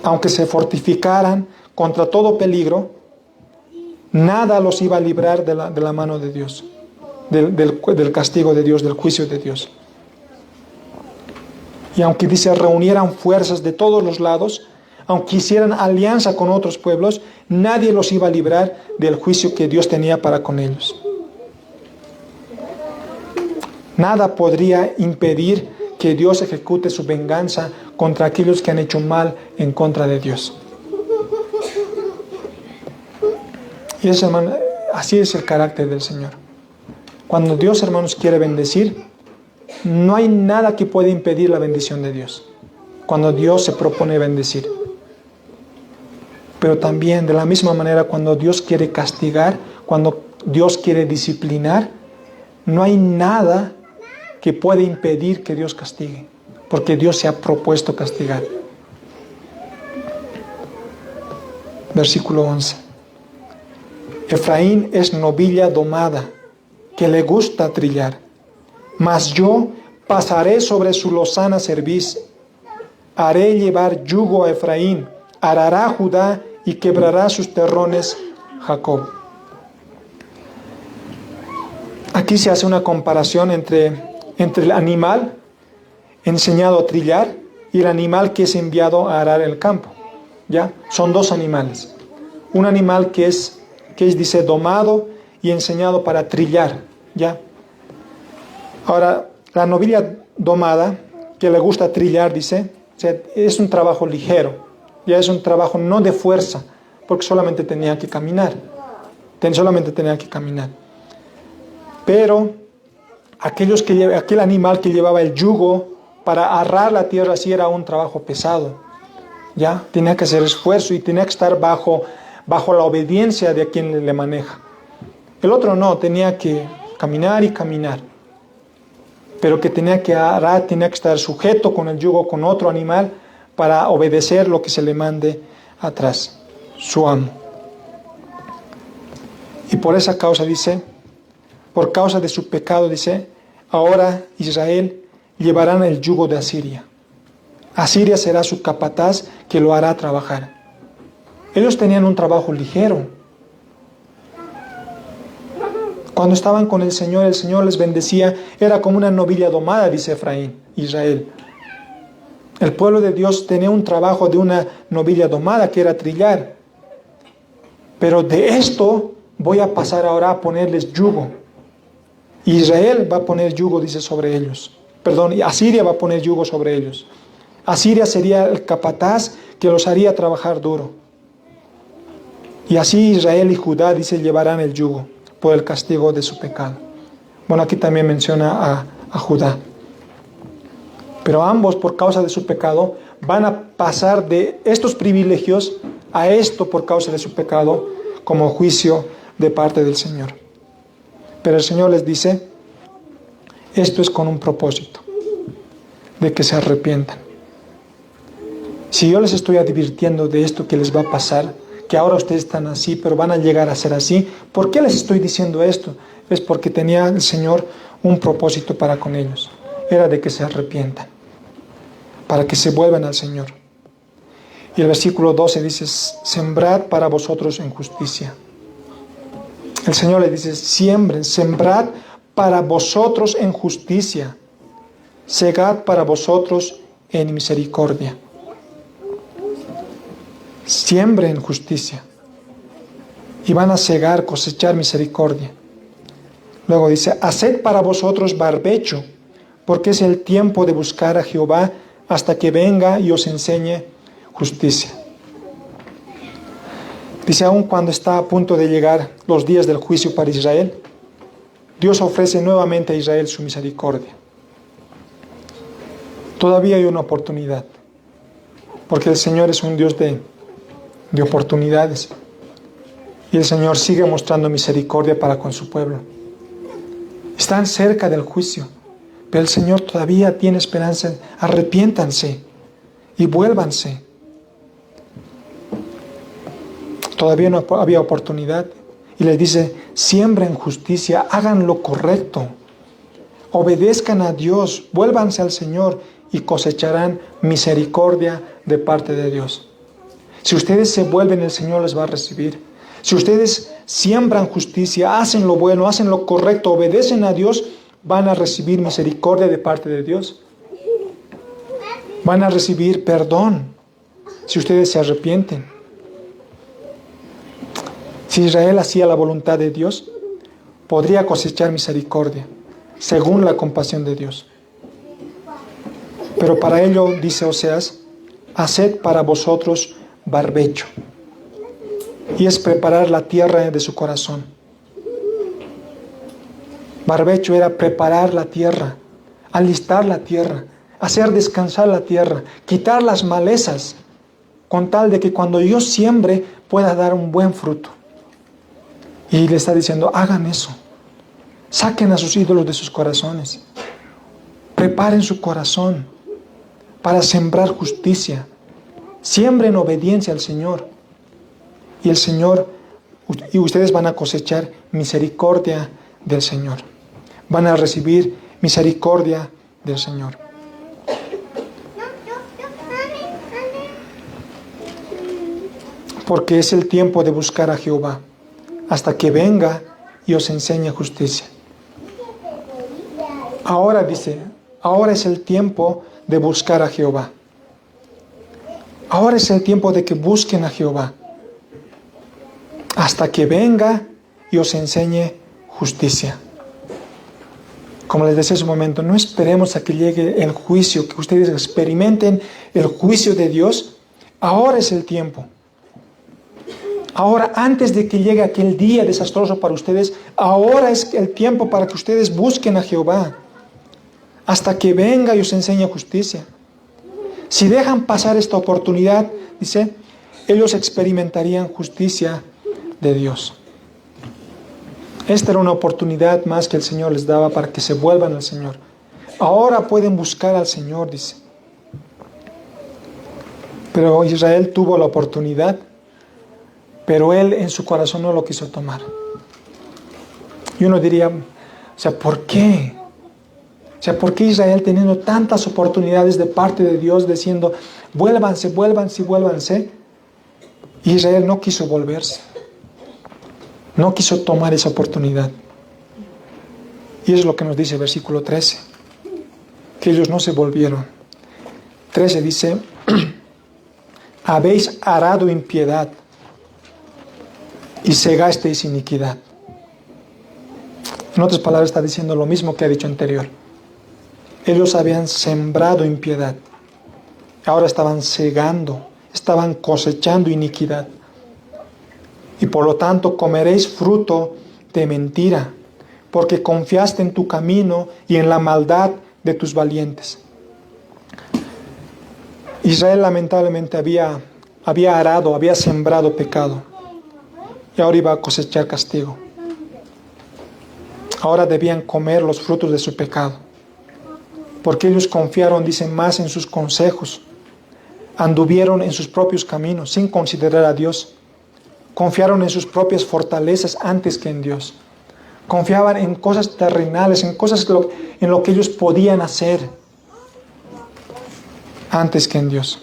Aunque se fortificaran contra todo peligro, nada los iba a librar de la mano de Dios, del castigo de Dios, del juicio de Dios. Y aunque dice, reunieran fuerzas de todos los lados, aunque hicieran alianza con otros pueblos, nadie los iba a librar del juicio que Dios tenía para con ellos. Nada podría impedir que Dios ejecute su venganza contra aquellos que han hecho mal en contra de Dios. Y eso, hermano, así es el carácter del Señor. Cuando Dios, hermanos, quiere bendecir, no hay nada que pueda impedir la bendición de Dios. Cuando Dios se propone bendecir. Pero también, de la misma manera, cuando Dios quiere castigar, cuando Dios quiere disciplinar, no hay nada que pueda impedir que Dios castigue, porque Dios se ha propuesto castigar. Versículo 11. Efraín es novilla domada, que le gusta trillar, mas yo pasaré sobre su lozana cerviz, haré llevar yugo a Efraín, arará Judá y quebrará sus terrones Jacob. Aquí se hace una comparación entre el animal enseñado a trillar y el animal que es enviado a arar el campo. ¿Ya? Son dos animales. Un animal que es dice, domado y enseñado para trillar. ¿Ya? Ahora, la novilla domada, que le gusta trillar, dice, o sea, es un trabajo ligero. Ya es un trabajo no de fuerza, porque solamente tenía que caminar. Pero aquel animal que llevaba el yugo para arar la tierra, sí era un trabajo pesado. Ya tenía que hacer esfuerzo y tenía que estar bajo bajo la obediencia de quien le maneja. El otro no, tenía que caminar y caminar. Pero que tenía que estar sujeto con el yugo con otro animal para obedecer lo que se le mande atrás, su amo. Y por esa causa dice, por causa de su pecado, dice, ahora Israel llevarán el yugo de Asiria. Asiria será su capataz que lo hará trabajar. Ellos tenían un trabajo ligero. Cuando estaban con el Señor les bendecía, era como una novilla domada, dice Efraín, Israel. El pueblo de Dios tenía un trabajo de una novilla domada, que era trillar. Pero de esto voy a pasar ahora a ponerles yugo. Israel va a poner yugo, dice, sobre ellos. Perdón, Asiria va a poner yugo sobre ellos. Asiria sería el capataz que los haría trabajar duro. Y así Israel y Judá, dice, llevarán el yugo por el castigo de su pecado. Bueno, aquí también menciona a Judá. Pero ambos, por causa de su pecado, van a pasar de estos privilegios a esto por causa de su pecado, como juicio de parte del Señor. Pero el Señor les dice, esto es con un propósito, de que se arrepientan. Si yo les estoy advirtiendo de esto que les va a pasar, que ahora ustedes están así, pero van a llegar a ser así, ¿por qué les estoy diciendo esto? Es porque tenía el Señor un propósito para con ellos. Era de que se arrepientan, para que se vuelvan al Señor. Y el versículo 12 dice, sembrad para vosotros en justicia. El Señor le dice, siembren, sembrad para vosotros en justicia, segad para vosotros en misericordia. Siembren justicia y van a segar, cosechar misericordia. Luego dice, haced para vosotros barbecho, porque es el tiempo de buscar a Jehová hasta que venga y os enseñe justicia. Dice, aun cuando está a punto de llegar los días del juicio para Israel, Dios ofrece nuevamente a Israel su misericordia. Todavía hay una oportunidad, porque el Señor es un Dios de oportunidades. Y el Señor sigue mostrando misericordia para con su pueblo. Están cerca del juicio, pero el Señor todavía tiene esperanza. Arrepiéntanse y vuélvanse. Todavía no había oportunidad. Y les dice, siembren justicia, hagan lo correcto, obedezcan a Dios, vuélvanse al Señor y cosecharán misericordia de parte de Dios. Si ustedes se vuelven, el Señor les va a recibir. Si ustedes siembran justicia, hacen lo bueno, hacen lo correcto, obedecen a Dios, van a recibir misericordia de parte de Dios. Van a recibir perdón si ustedes se arrepienten. Si Israel hacía la voluntad de Dios, podría cosechar misericordia, según la compasión de Dios. Pero para ello, dice Oseas, haced para vosotros barbecho, y es preparar la tierra de su corazón. Barbecho era preparar la tierra, alistar la tierra, hacer descansar la tierra, quitar las malezas, con tal de que cuando yo siembre pueda dar un buen fruto. Y le está diciendo, hagan eso, saquen a sus ídolos de sus corazones, preparen su corazón para sembrar justicia, siembren obediencia al Señor. Y el Señor, y ustedes van a cosechar misericordia del Señor. Van a recibir misericordia del Señor. Porque es el tiempo de buscar a Jehová, hasta que venga y os enseñe justicia. Ahora dice, ahora es el tiempo de buscar a Jehová. Ahora es el tiempo de que busquen a Jehová, hasta que venga y os enseñe justicia. Como les decía hace un momento, no esperemos a que llegue el juicio, que ustedes experimenten el juicio de Dios. Ahora es el tiempo. Ahora, antes de que llegue aquel día desastroso para ustedes, ahora es el tiempo para que ustedes busquen a Jehová, hasta que venga y os enseñe justicia. Si dejan pasar esta oportunidad, dice, ellos experimentarían justicia de Dios. Esta era una oportunidad más que el Señor les daba para que se vuelvan al Señor. Ahora pueden buscar al Señor, dice. Pero Israel tuvo la oportunidad, pero él en su corazón no lo quiso tomar. Y uno diría, ¿por qué? ¿Por qué Israel, teniendo tantas oportunidades de parte de Dios, diciendo, vuélvanse, vuélvanse, vuélvanse? Israel no quiso volverse. No quiso tomar esa oportunidad. Y eso es lo que nos dice el versículo 13. Que ellos no se volvieron. 13 dice, habéis arado impiedad y segasteis iniquidad. En otras palabras está diciendo lo mismo que ha dicho anterior. Ellos habían sembrado impiedad. Ahora estaban segando, estaban cosechando iniquidad. Y por lo tanto comeréis fruto de mentira, porque confiaste en tu camino y en la maldad de tus valientes. Israel lamentablemente había arado, había sembrado pecado. Y ahora iba a cosechar castigo. Ahora debían comer los frutos de su pecado. Porque ellos confiaron, dicen, más en sus consejos. Anduvieron en sus propios caminos, sin considerar a Dios. Confiaron en sus propias fortalezas antes que en Dios. Confiaban en cosas terrenales, en cosas en lo que ellos podían hacer antes que en Dios.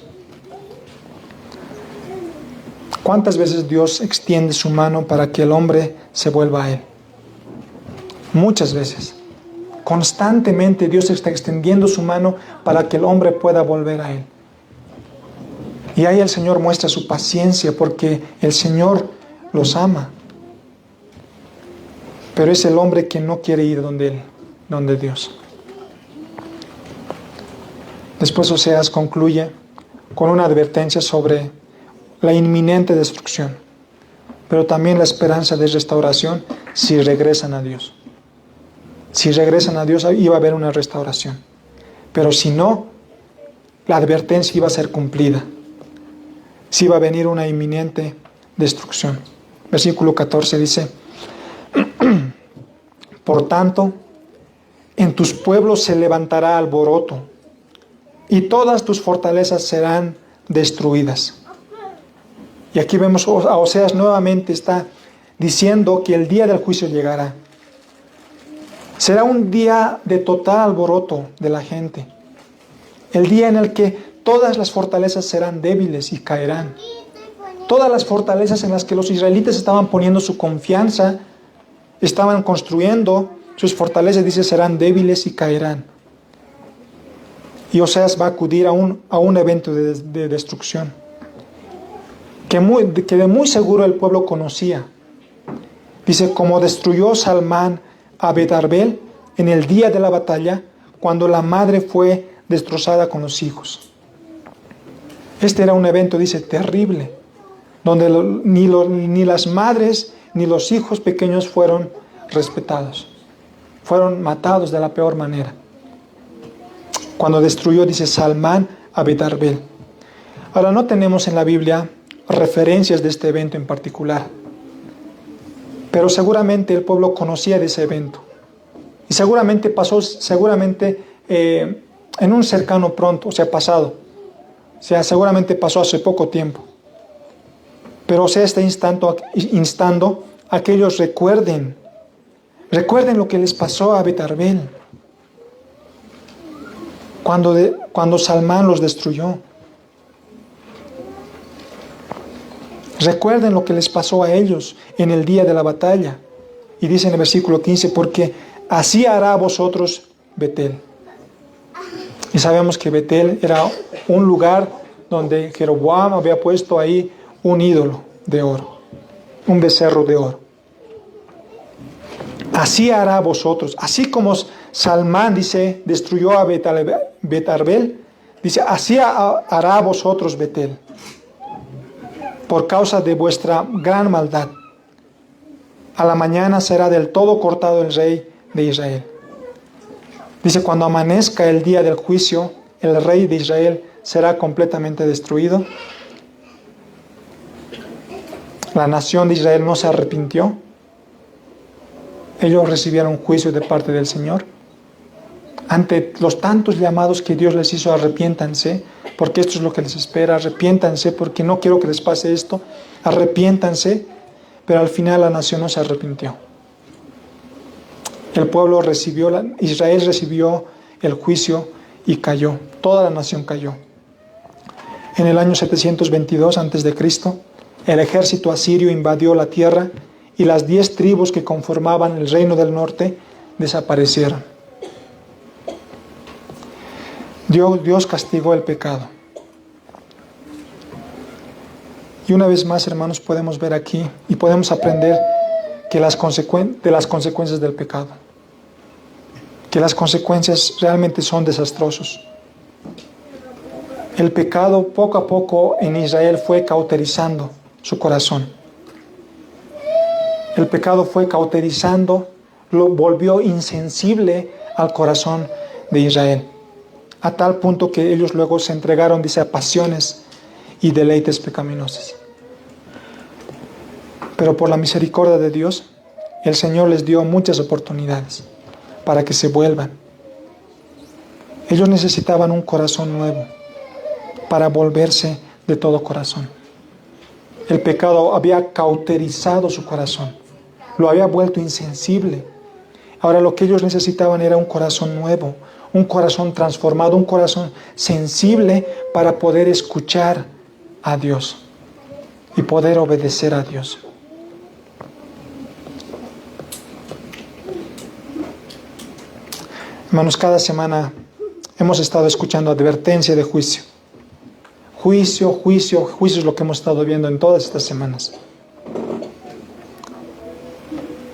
¿Cuántas veces Dios extiende su mano para que el hombre se vuelva a Él? Muchas veces. Constantemente Dios está extendiendo su mano para que el hombre pueda volver a Él. Y ahí el Señor muestra su paciencia porque el Señor los ama. Pero es el hombre que no quiere ir donde Dios. Después Oseas concluye con una advertencia sobre la inminente destrucción, pero también la esperanza de restauración si regresan a Dios. Si regresan a Dios iba a haber una restauración, pero si no, la advertencia iba a ser cumplida. Si iba a venir una inminente destrucción. Versículo 14 dice, por tanto, en tus pueblos se levantará alboroto, y todas tus fortalezas serán destruidas. Y aquí vemos a Oseas nuevamente está diciendo que el día del juicio llegará. Será un día de total alboroto de la gente. El día en el que todas las fortalezas serán débiles y caerán. Todas las fortalezas en las que los israelitas estaban poniendo su confianza, estaban construyendo sus fortalezas, dice, serán débiles y caerán. Y Oseas va a acudir a un evento de destrucción que de muy seguro el pueblo conocía. Dice, como destruyó Salmán a Bet-Arbel en el día de la batalla, cuando la madre fue destrozada con los hijos. Este era un evento, dice, terrible, donde ni las madres ni los hijos pequeños fueron respetados. Fueron matados de la peor manera. Cuando destruyó, dice, Salmán a Bet-Arbel. Ahora, no tenemos en la Biblia referencias de este evento en particular, pero seguramente el pueblo conocía de ese evento. Y seguramente pasó, en un cercano pronto, pasado. Seguramente pasó hace poco tiempo. Pero está instando a que ellos recuerden lo que les pasó a Bet-Arbel cuando Salmán los destruyó. Recuerden lo que les pasó a ellos en el día de la batalla. Y dice en el versículo 15, porque así hará a vosotros Betel. Y sabemos que Betel era un lugar donde Jeroboam había puesto ahí un ídolo de oro, un becerro de oro. Así hará a vosotros, así como Salmán, dice, destruyó a Bet-Arbel, dice, así hará a vosotros Betel, por causa de vuestra gran maldad. A la mañana será del todo cortado el rey de Israel. Dice, cuando amanezca el día del juicio, el rey de Israel será completamente destruido. la nación de Israel no se arrepintió. Ellos recibieron juicio de parte del Señor. Ante los tantos llamados que Dios les hizo, arrepiéntanse, porque esto es lo que les espera, arrepiéntanse, porque no quiero que les pase esto, arrepiéntanse, pero al final la nación no se arrepintió. El pueblo Israel recibió el juicio y cayó, toda la nación cayó. En el año 722 a.C., el ejército asirio invadió la tierra y las 10 tribus que conformaban el reino del norte desaparecieron. Dios castigó el pecado. Y una vez más, hermanos, podemos ver aquí y podemos aprender de las consecuencias del pecado. Que las consecuencias realmente son desastrosas. El pecado poco a poco en Israel fue cauterizando su corazón. El pecado fue cauterizando, lo volvió insensible al corazón de Israel. A tal punto que ellos luego se entregaron, dice, a pasiones y deleites pecaminosos. Pero por la misericordia de Dios, el Señor les dio muchas oportunidades para que se vuelvan. Ellos necesitaban un corazón nuevo para volverse de todo corazón. El pecado había cauterizado su corazón, lo había vuelto insensible. Ahora lo que ellos necesitaban era un corazón nuevo, un corazón transformado, un corazón sensible para poder escuchar a Dios y poder obedecer a Dios. Hermanos, cada semana hemos estado escuchando advertencia de juicio. Juicio, juicio, juicio es lo que hemos estado viendo en todas estas semanas.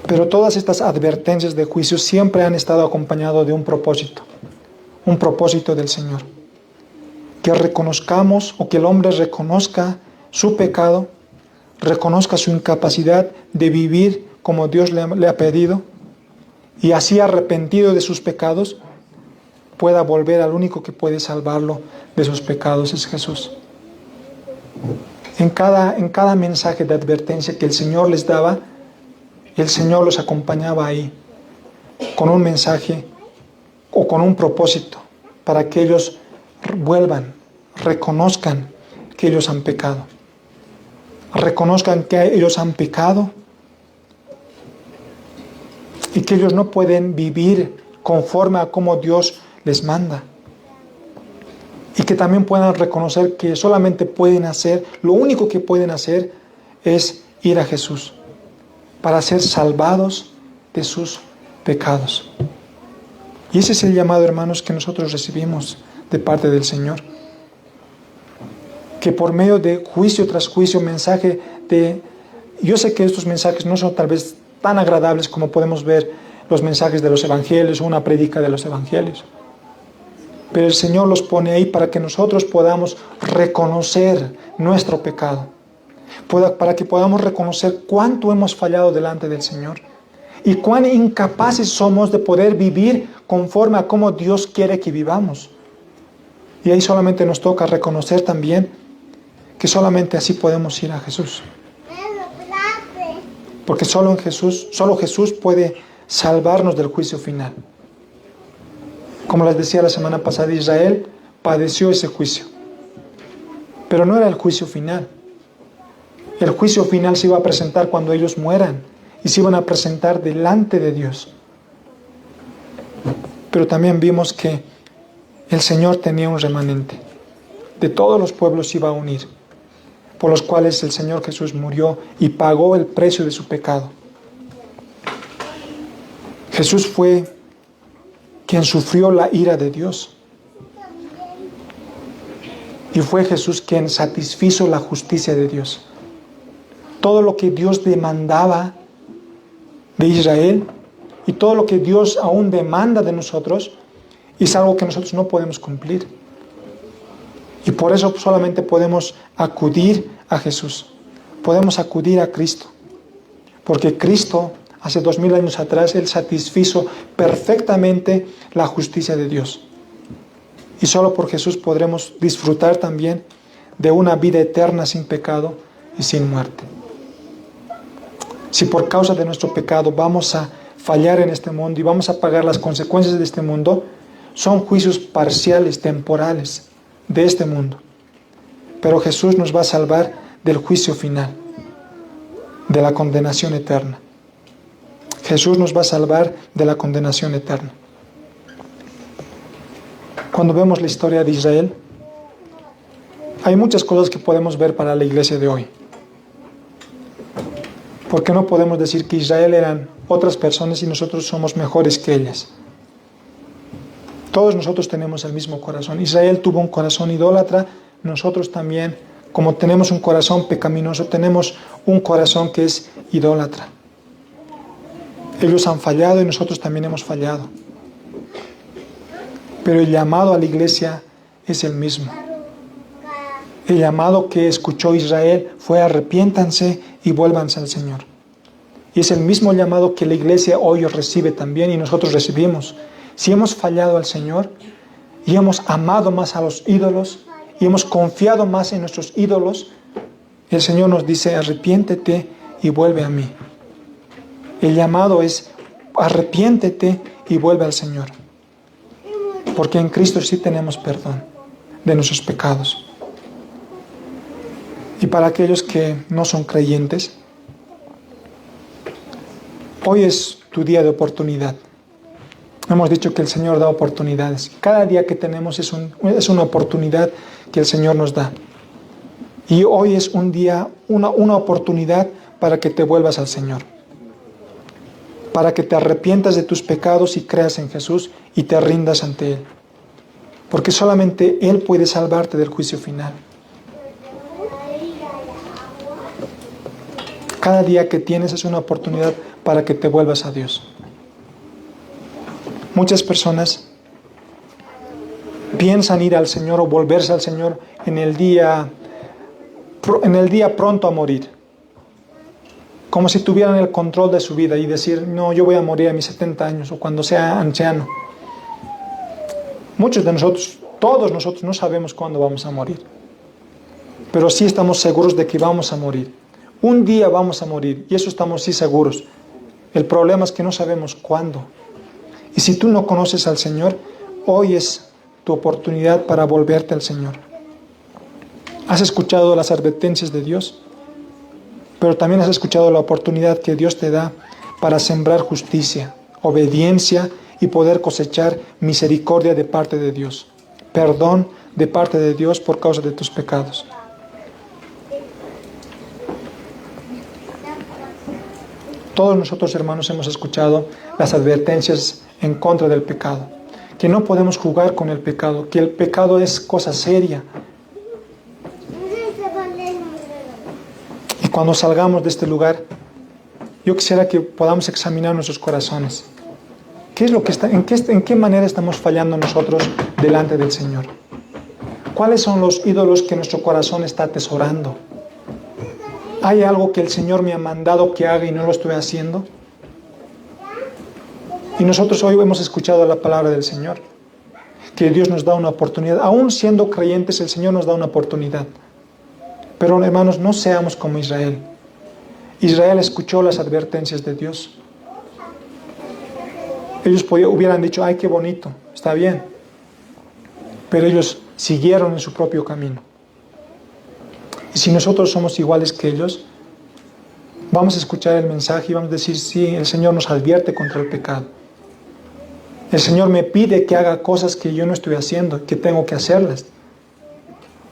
Pero todas estas advertencias de juicio siempre han estado acompañadas de un propósito del Señor. Que reconozcamos o que el hombre reconozca su pecado, reconozca su incapacidad de vivir como Dios le ha pedido, y así arrepentido de sus pecados, pueda volver al único que puede salvarlo de sus pecados, es Jesús. En cada mensaje de advertencia que el Señor les daba, el Señor los acompañaba ahí, con un mensaje o con un propósito, para que ellos vuelvan, reconozcan que ellos han pecado. Reconozcan que ellos han pecado y que ellos no pueden vivir conforme a cómo Dios les manda. Y que también puedan reconocer que solamente pueden hacer, lo único que pueden hacer es ir a Jesús para ser salvados de sus pecados. Y ese es el llamado, hermanos, que nosotros recibimos de parte del Señor. Que por medio de juicio tras juicio, mensaje de... Yo sé que estos mensajes no son tal vez tan agradables como podemos ver los mensajes de los evangelios o una prédica de los evangelios. Pero el Señor los pone ahí para que nosotros podamos reconocer nuestro pecado. Para que podamos reconocer cuánto hemos fallado delante del Señor. Y cuán incapaces somos de poder vivir conforme a cómo Dios quiere que vivamos. Y ahí solamente nos toca reconocer también que solamente así podemos ir a Jesús. Porque solo Jesús puede salvarnos del juicio final. Como les decía la semana pasada, Israel padeció ese juicio. Pero no era el juicio final. El juicio final se iba a presentar cuando ellos mueran y se iban a presentar delante de Dios. Pero también vimos que el Señor tenía un remanente. De todos los pueblos se iba a unir, por los cuales el Señor Jesús murió y pagó el precio de su pecado. Jesús fue quien sufrió la ira de Dios. Y fue Jesús quien satisfizo la justicia de Dios. Todo lo que Dios demandaba de Israel y todo lo que Dios aún demanda de nosotros es algo que nosotros no podemos cumplir. Y por eso solamente podemos acudir a Jesús. Podemos acudir a Cristo. Porque Cristo, hace 2000 años atrás, Él satisfizo perfectamente la justicia de Dios. Y solo por Jesús podremos disfrutar también de una vida eterna sin pecado y sin muerte. Si por causa de nuestro pecado vamos a fallar en este mundo y vamos a pagar las consecuencias de este mundo, son juicios parciales, temporales de este mundo. Pero Jesús nos va a salvar del juicio final, de la condenación eterna. Jesús nos va a salvar de la condenación eterna. Cuando vemos la historia de Israel, hay muchas cosas que podemos ver para la iglesia de hoy. Porque no podemos decir que Israel eran otras personas y nosotros somos mejores que ellas. Todos nosotros tenemos el mismo corazón. Israel tuvo un corazón idólatra, nosotros también, como tenemos un corazón pecaminoso, tenemos un corazón que es idólatra. Ellos han fallado y nosotros también hemos fallado. Pero el llamado a la iglesia es el mismo. El llamado que escuchó Israel fue: arrepiéntanse y vuélvanse al Señor. Y es el mismo llamado que la iglesia hoy recibe también y nosotros recibimos. Si hemos fallado al Señor y hemos amado más a los ídolos y hemos confiado más en nuestros ídolos, el Señor nos dice: arrepiéntete y vuelve a mí. El llamado es: arrepiéntete y vuelve al Señor. Porque en Cristo sí tenemos perdón de nuestros pecados. Y para aquellos que no son creyentes, hoy es tu día de oportunidad. Hemos dicho que el Señor da oportunidades. Cada día que tenemos es una oportunidad que el Señor nos da. Y hoy es un día, una oportunidad para que te vuelvas al Señor. Para que te arrepientas de tus pecados y creas en Jesús y te rindas ante Él. Porque solamente Él puede salvarte del juicio final. Cada día que tienes es una oportunidad para que te vuelvas a Dios. Muchas personas piensan ir al Señor o volverse al Señor en el día pronto a morir. Como si tuvieran el control de su vida y decir: no, yo voy a morir a mis 70 años o cuando sea anciano. Muchos de nosotros, todos nosotros, no sabemos cuándo vamos a morir. Pero sí estamos seguros de que vamos a morir. Un día vamos a morir y eso estamos sí seguros. El problema es que no sabemos cuándo. Y si tú no conoces al Señor, hoy es tu oportunidad para volverte al Señor. ¿Has escuchado las advertencias de Dios? Pero también has escuchado la oportunidad que Dios te da para sembrar justicia, obediencia y poder cosechar misericordia de parte de Dios. Perdón de parte de Dios por causa de tus pecados. Todos nosotros, hermanos, hemos escuchado las advertencias en contra del pecado. Que no podemos jugar con el pecado, que el pecado es cosa seria. Y cuando salgamos de este lugar, yo quisiera que podamos examinar nuestros corazones. ¿Qué es lo que en qué manera estamos fallando nosotros delante del Señor? ¿Cuáles son los ídolos que nuestro corazón está atesorando? ¿Hay algo que el Señor me ha mandado que haga y no lo estoy haciendo? Y nosotros hoy hemos escuchado la palabra del Señor, que Dios nos da una oportunidad. Aún siendo creyentes, el Señor nos da una oportunidad. Pero, hermanos, no seamos como Israel. Israel escuchó las advertencias de Dios. Ellos hubieran dicho: ay, qué bonito, está bien. Pero ellos siguieron en su propio camino. Y si nosotros somos iguales que ellos, vamos a escuchar el mensaje y vamos a decir: sí, el Señor nos advierte contra el pecado. El Señor me pide que haga cosas que yo no estoy haciendo, que tengo que hacerlas.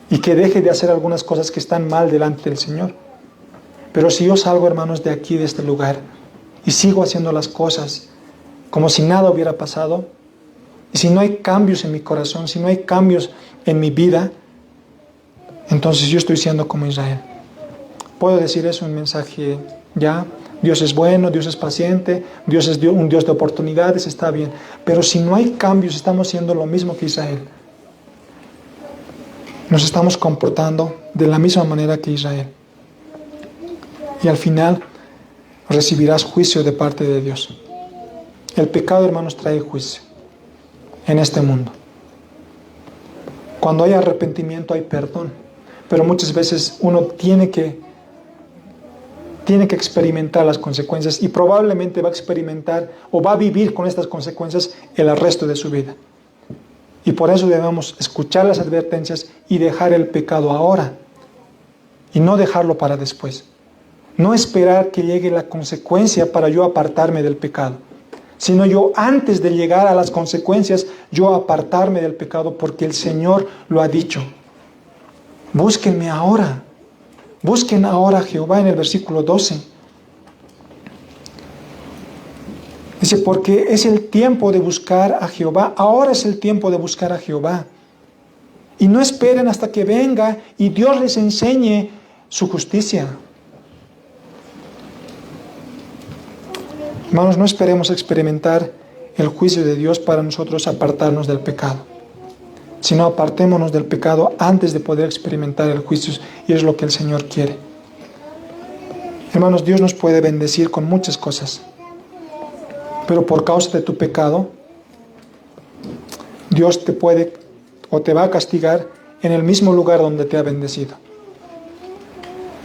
Y que deje de hacer algunas cosas que están mal delante del Señor. Pero si yo salgo, hermanos, de aquí, de este lugar, y sigo haciendo las cosas como si nada hubiera pasado, y si no hay cambios en mi corazón, si no hay cambios en mi vida, entonces yo estoy siendo como Israel. Puedo decir eso en un mensaje ya: Dios es bueno, Dios es paciente, Dios es un Dios de oportunidades, está bien. Pero si no hay cambios, estamos siendo lo mismo que Israel. Nos estamos comportando de la misma manera que Israel. Y al final recibirás juicio de parte de Dios. El pecado, hermanos, trae juicio en este mundo. Cuando hay arrepentimiento hay perdón. Pero muchas veces uno tiene que tiene que experimentar las consecuencias y probablemente va a experimentar o va a vivir con estas consecuencias el resto de su vida. Y por eso debemos escuchar las advertencias y dejar el pecado ahora y no dejarlo para después. No esperar que llegue la consecuencia para yo apartarme del pecado, sino yo antes de llegar a las consecuencias, yo apartarme del pecado porque el Señor lo ha dicho. Búsquenme ahora. Busquen ahora a Jehová en el versículo 12. Dice, porque es el tiempo de buscar a Jehová. Ahora es el tiempo de buscar a Jehová. Y no esperen hasta que venga y Dios les enseñe su justicia. Hermanos, no esperemos experimentar el juicio de Dios para nosotros apartarnos del pecado, sino apartémonos del pecado antes de poder experimentar el juicio, y es lo que el Señor quiere. Hermanos, Dios nos puede bendecir con muchas cosas, pero por causa de tu pecado, Dios te puede o te va a castigar en el mismo lugar donde te ha bendecido.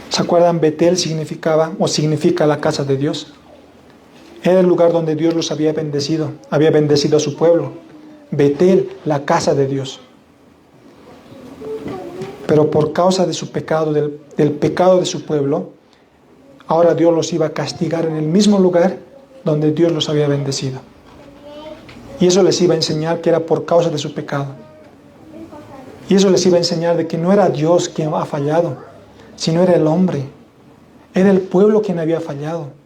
¿Se acuerdan? Betel significaba o significa la casa de Dios. Era el lugar donde Dios los había bendecido a su pueblo. Betel, la casa de Dios. Pero por causa de su pecado, del pecado de su pueblo, ahora Dios los iba a castigar en el mismo lugar donde Dios los había bendecido. Y eso les iba a enseñar que era por causa de su pecado. Y eso les iba a enseñar de que no era Dios quien ha fallado, sino era el hombre. Era el pueblo quien había fallado.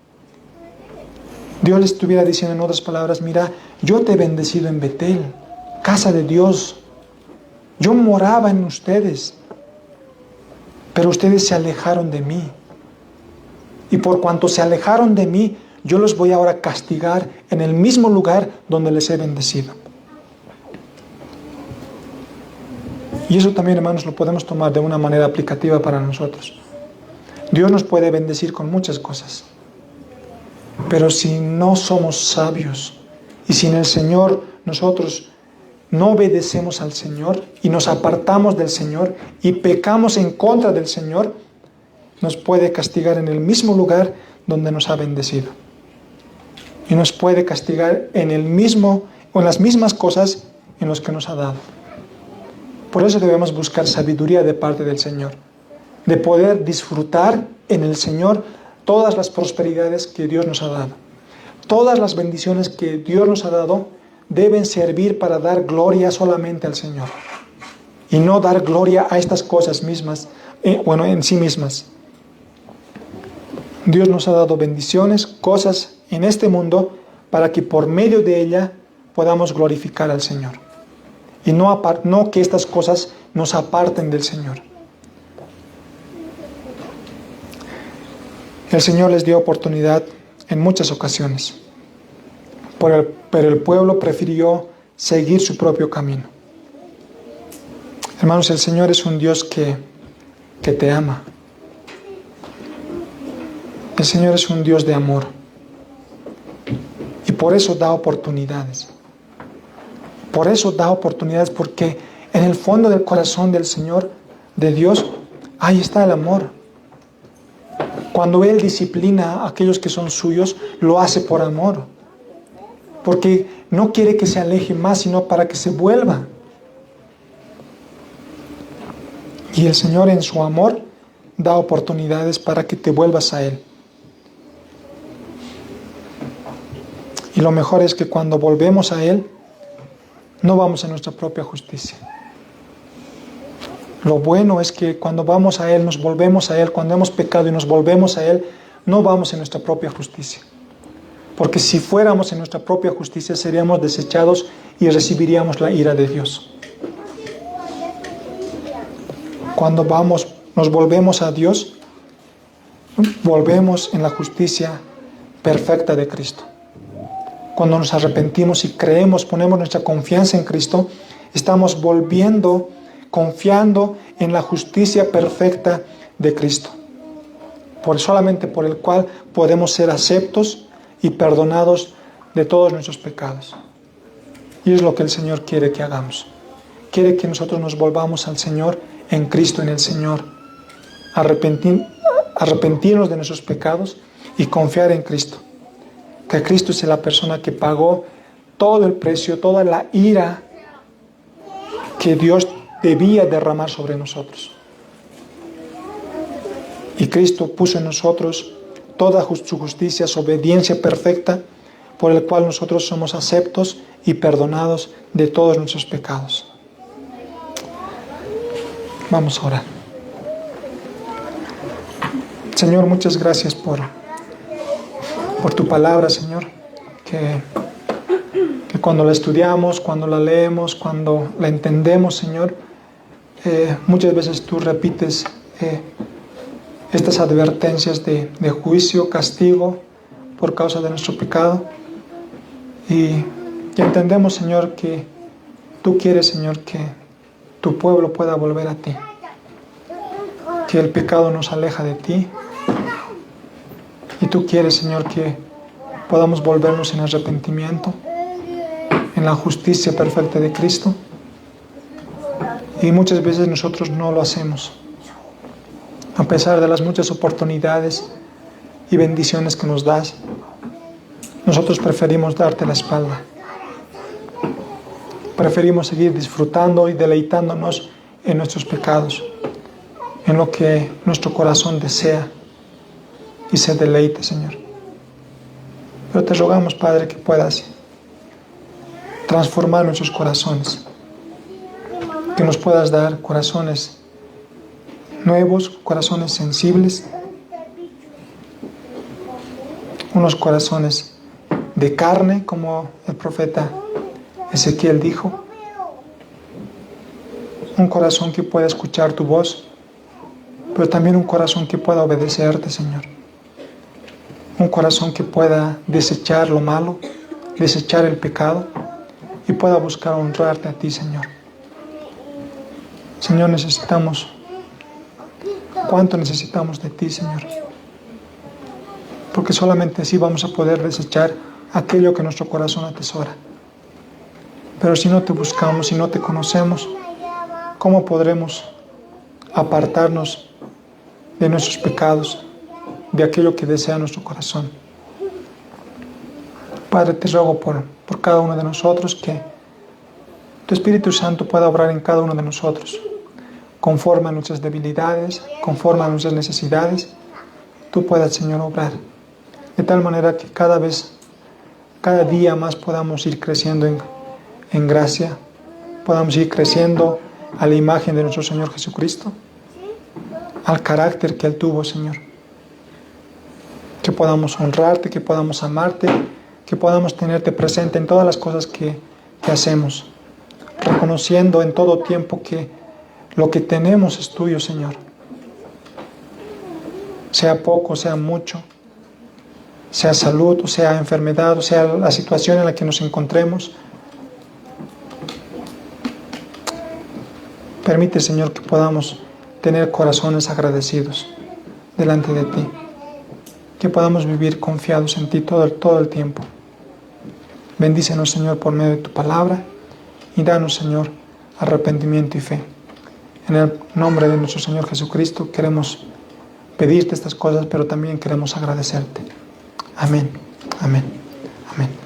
Dios les estuviera diciendo en otras palabras, mira, yo te he bendecido en Betel, casa de Dios. Yo moraba en ustedes, pero ustedes se alejaron de mí. Y por cuanto se alejaron de mí, yo los voy ahora a castigar en el mismo lugar donde les he bendecido. Y eso también, hermanos, lo podemos tomar de una manera aplicativa para nosotros. Dios nos puede bendecir con muchas cosas. Pero si no somos sabios y sin el Señor nosotros no obedecemos al Señor y nos apartamos del Señor y pecamos en contra del Señor, nos puede castigar en el mismo lugar donde nos ha bendecido. Y nos puede castigar en el mismo o en las mismas cosas en las que nos ha dado. Por eso debemos buscar sabiduría de parte del Señor, de poder disfrutar en el Señor todas las prosperidades que Dios nos ha dado. Todas las bendiciones que Dios nos ha dado deben servir para dar gloria solamente al Señor. Y no dar gloria a estas cosas mismas, en sí mismas. Dios nos ha dado bendiciones, cosas en este mundo, para que por medio de ella podamos glorificar al Señor. Y no que estas cosas nos aparten del Señor. El Señor les dio oportunidad en muchas ocasiones, pero el pueblo prefirió seguir su propio camino. Hermanos, el Señor es un Dios que te ama. El Señor es un Dios de amor. Y por eso da oportunidades. Por eso da oportunidades, porque en el fondo del corazón del Señor, de Dios, ahí está el amor. Cuando Él disciplina a aquellos que son suyos, lo hace por amor. Porque no quiere que se aleje más, sino para que se vuelva. Y el Señor en su amor da oportunidades para que te vuelvas a Él. Y lo mejor es que cuando volvemos a Él, no vamos en nuestra propia justicia. Lo bueno es que cuando vamos a Él, nos volvemos a Él, cuando hemos pecado y nos volvemos a Él, no vamos en nuestra propia justicia. Porque si fuéramos en nuestra propia justicia, seríamos desechados y recibiríamos la ira de Dios. Cuando nos volvemos a Dios, volvemos en la justicia perfecta de Cristo. Cuando nos arrepentimos y creemos, ponemos nuestra confianza en Cristo, estamos volviendo, confiando en la justicia perfecta de Cristo, solamente por el cual podemos ser aceptos y perdonados de todos nuestros pecados. Y es lo que el Señor quiere que hagamos. Quiere que nosotros nos volvamos al Señor en Cristo, en el Señor, arrepentirnos de nuestros pecados y confiar en Cristo. Que Cristo es la persona que pagó todo el precio, toda la ira que Dios debía derramar sobre nosotros. Y Cristo puso en nosotros toda su justicia, su obediencia perfecta, por el cual nosotros somos aceptos y perdonados de todos nuestros pecados. Vamos a orar. Señor, muchas gracias por tu palabra, Señor, que cuando la estudiamos, cuando la leemos, cuando la entendemos, Señor, muchas veces tú repites estas advertencias de juicio, castigo por causa de nuestro pecado. Y entendemos, Señor, que tú quieres, Señor, que tu pueblo pueda volver a ti. Que el pecado nos aleja de ti. Y tú quieres, Señor, que podamos volvernos en arrepentimiento, en la justicia perfecta de Cristo. Y muchas veces nosotros no lo hacemos. A pesar de las muchas oportunidades y bendiciones que nos das, nosotros preferimos darte la espalda. Preferimos seguir disfrutando y deleitándonos en nuestros pecados, en lo que nuestro corazón desea y se deleite, Señor. Pero te rogamos, Padre, que puedas transformar nuestros corazones, que nos puedas dar corazones nuevos, corazones sensibles, unos corazones de carne, como el profeta Ezequiel dijo, un corazón que pueda escuchar tu voz, pero también un corazón que pueda obedecerte, Señor, un corazón que pueda desechar lo malo, desechar el pecado y pueda buscar honrarte a ti, Señor. Señor, cuánto necesitamos de ti, Señor, porque solamente así vamos a poder desechar aquello que nuestro corazón atesora. Pero si no te buscamos, si no te conocemos, ¿cómo podremos apartarnos de nuestros pecados, de aquello que desea nuestro corazón? Padre, te ruego por cada uno de nosotros, que tu Espíritu Santo pueda obrar en cada uno de nosotros, conforme a nuestras debilidades, conforme a nuestras necesidades. Tú puedas, Señor, obrar de tal manera que cada día más podamos ir creciendo en gracia, podamos ir creciendo a la imagen de nuestro Señor Jesucristo, al carácter que Él tuvo, Señor. Que podamos honrarte, que podamos amarte, que podamos tenerte presente en todas las cosas que hacemos, reconociendo en todo tiempo que lo que tenemos es tuyo, Señor. Sea poco, sea mucho, sea salud, o sea enfermedad, o sea la situación en la que nos encontremos. Permite, Señor, que podamos tener corazones agradecidos delante de ti, que podamos vivir confiados en ti todo el tiempo. Bendícenos, Señor, por medio de tu palabra, y danos, Señor, arrepentimiento y fe. En el nombre de nuestro Señor Jesucristo queremos pedirte estas cosas, pero también queremos agradecerte. Amén, amén, amén.